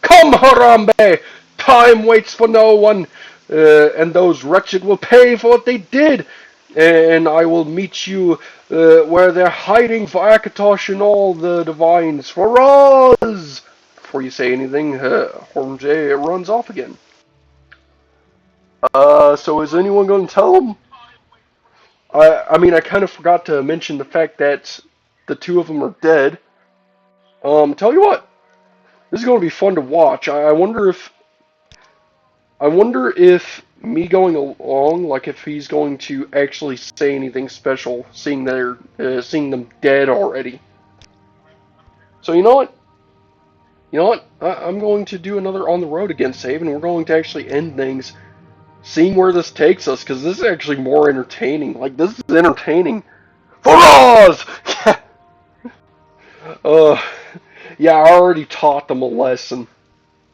Come, Harambe! Time waits for no one, and those wretched will pay for what they did. And I will meet you where they're hiding for Akatosh and all the divines. For Roz! before you say anything, Hormjay runs off again. So is anyone going to tell him? I mean, I kind of forgot to mention the fact that the two of them are dead. Tell you what, this is going to be fun to watch. I wonder if me going along, like if he's going to actually say anything special, seeing them dead already. So you know what? You know what? I'm going to do another on the road again save, and we're going to actually end things, seeing where this takes us, because this is actually more entertaining. Like this is entertaining. For Oz! uh, yeah, I already taught them a lesson,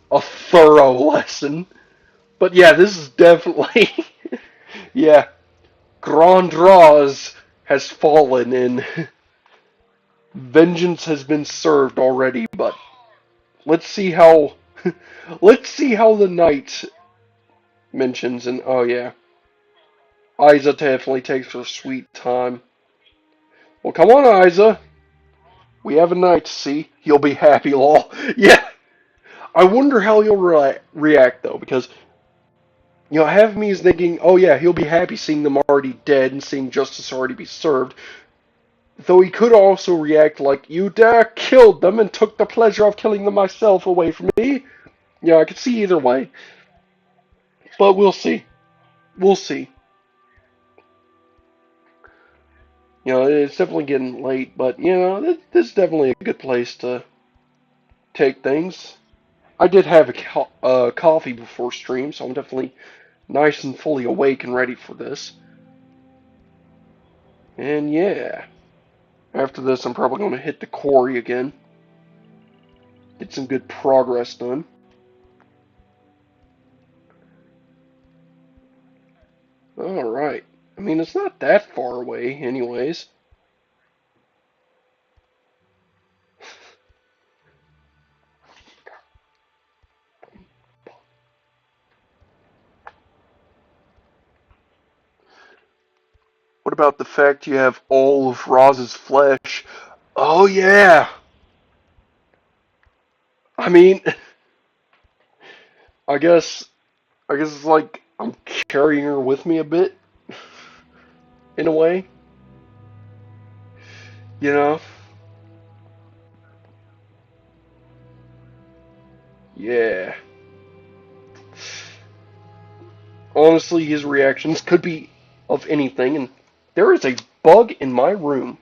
a thorough lesson. But yeah, this is definitely, yeah, Grand Raz has fallen and vengeance has been served already. But let's see how, let's see how the knight mentions. And oh yeah, Isa definitely takes her sweet time. Well, come on, Isa. We have a knight to see. He'll be happy, lol. Yeah. I wonder how he'll react though, because half of me is thinking, oh yeah, he'll be happy seeing them already dead and seeing justice already be served. Though he could also react like, you dare killed them and took the pleasure of killing them myself away from me. Yeah, I could see either way. But we'll see. We'll see. It's definitely getting late, but, this is definitely a good place to take things. I did have a coffee before stream, so I'm definitely nice and fully awake and ready for this. And yeah, after this I'm probably going to hit the quarry again. Get some good progress done. Alright. I mean, it's not that far away, anyways. What about the fact you have all of Roz's flesh? Oh, yeah! I mean, I guess it's like I'm carrying her with me a bit, in a way. You know? Yeah. Honestly, his reactions could be of anything, and there is a bug in my room.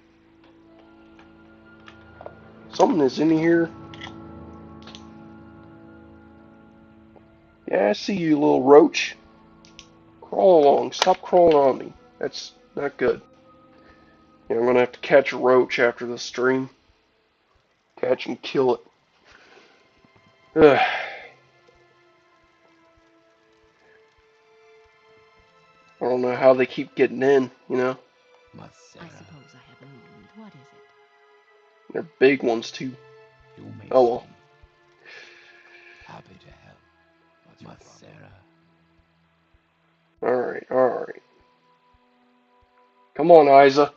Something is in here. Yeah, I see you, little roach. Crawl along. Stop crawling on me. That's not good. I'm gonna have to catch a roach after the stream. Catch and kill it. Ugh. I don't know how they keep getting in. I suppose I have a moment. What is it? They're big ones, too. Oh well. Happy to help. What's your Alright, alright. Come on, Isa.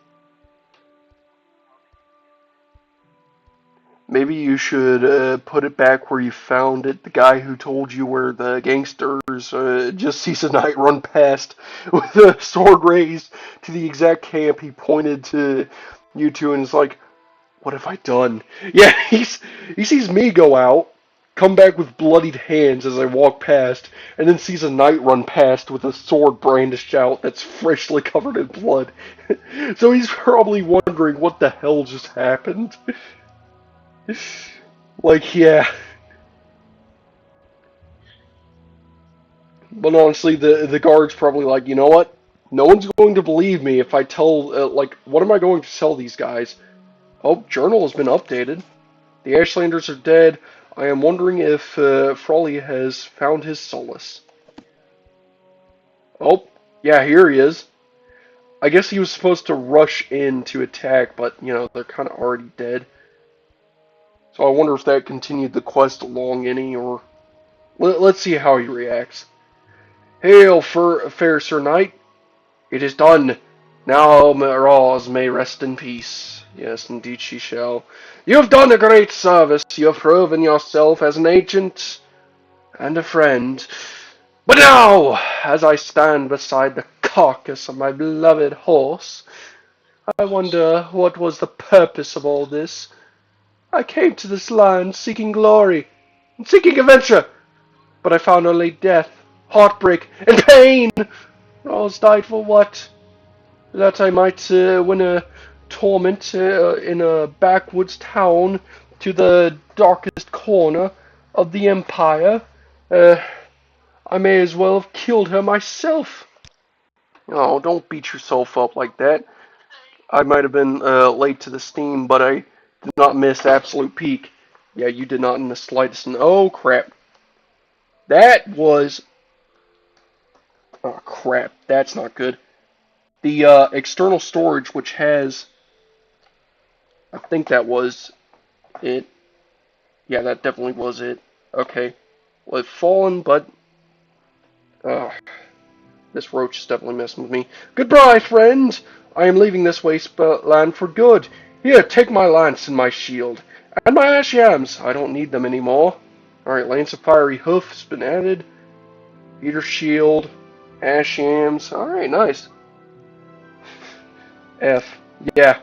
Maybe you should put it back where you found it. The guy who told you where the gangsters just sees a knight run past with a sword raised to the exact camp he pointed to you two, and is like, what have I done? Yeah, he sees me go out, come back with bloodied hands as I walk past, and then sees a knight run past with a sword brandished out that's freshly covered in blood. So he's probably wondering what the hell just happened. Like, yeah. But honestly, the guard's probably like, you know what? No one's going to believe me if I tell, like, what am I going to tell these guys? Oh, journal has been updated. The Ashlanders are dead. I am wondering if Frawley has found his solace. Oh, yeah, here he is. I guess he was supposed to rush in to attack, but, they're kind of already dead. So I wonder if that continued the quest along any, or... Let's see how he reacts. Hail, fair Sir Knight. It is done. Now Miraz may rest in peace. Yes, indeed she shall. You have done a great service. You have proven yourself as an agent and a friend. But now, as I stand beside the carcass of my beloved horse, I wonder what was the purpose of all this. I came to this land seeking glory and seeking adventure, but I found only death, heartbreak, and pain. All died for what? That I might win a torment in a backwoods town to the darkest corner of the Empire. Uh, I may as well have killed her myself. Oh, don't beat yourself up like that. I might have been late to the steam, but I did not miss absolute peak. Yeah, you did not in the slightest. Oh, crap. That was... Oh, crap. That's not good. The external storage, which has... I think that was it. Yeah, that definitely was it. Okay. Well, it's fallen, but... this roach is definitely messing with me. Goodbye, friend! I am leaving this wasteland for good. Here, take my lance and my shield. And my ash yams. I don't need them anymore. Alright, lance of fiery hoof has been added. Heater shield. Ash yams. Alright, nice. F. Yeah,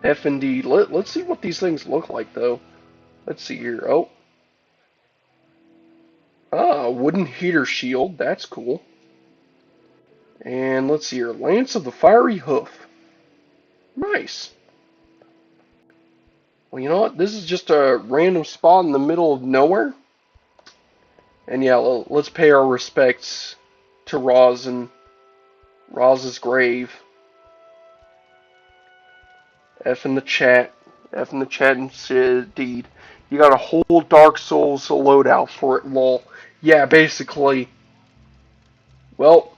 F indeed. Let's see what these things look like, though. Let's see here. Oh. Ah, wooden heater shield. That's cool. And let's see here. Lance of the Fiery Hoof. Nice. Well, you know what? This is just a random spot in the middle of nowhere. And yeah, let's pay our respects to Roz and Roz's grave. F in the chat. F in the chat indeed. You got a whole Dark Souls loadout for it, lol. Yeah, basically. Well,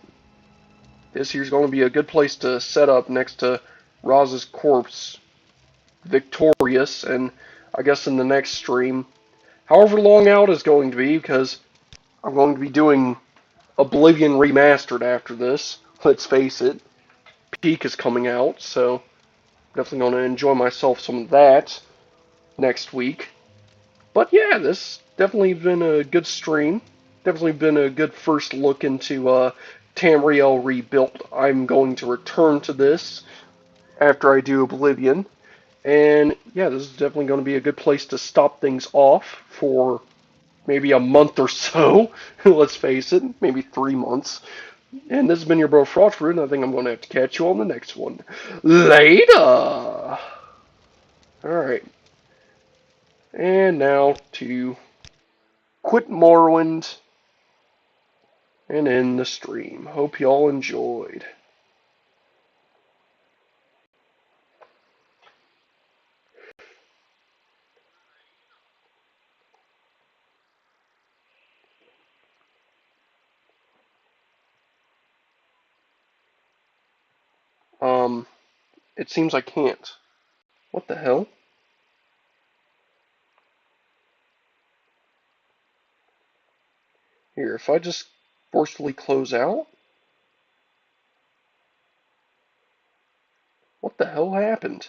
this here's going to be a good place to set up next to Roz's corpse. Victorious, and I guess in the next stream, however long out is going to be, because I'm going to be doing Oblivion Remastered after this. Let's face it, Peak is coming out, so definitely going to enjoy myself some of that next week. But yeah, this definitely been a good stream. Definitely been a good first look into Tamriel Rebuilt. I'm going to return to this after I do Oblivion. And yeah, this is definitely going to be a good place to stop things off for maybe a month or so. Let's face it, maybe 3 months. And this has been your bro Frostfruit, and I think I'm going to have to catch you on the next one. Later! Alright. And now to quit Morrowind and end the stream. Hope y'all enjoyed. It seems I can't. What the hell? Here, if I just forcefully close out? What the hell happened?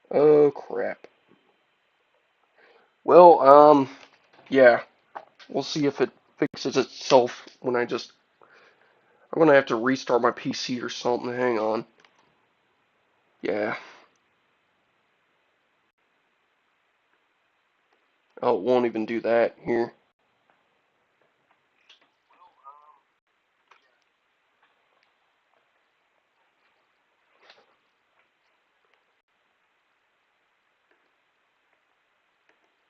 Oh, crap. Well, yeah. We'll see if it fixes itself when I just... I'm gonna have to restart my PC or something. Hang on. Yeah. Oh, it won't even do that here.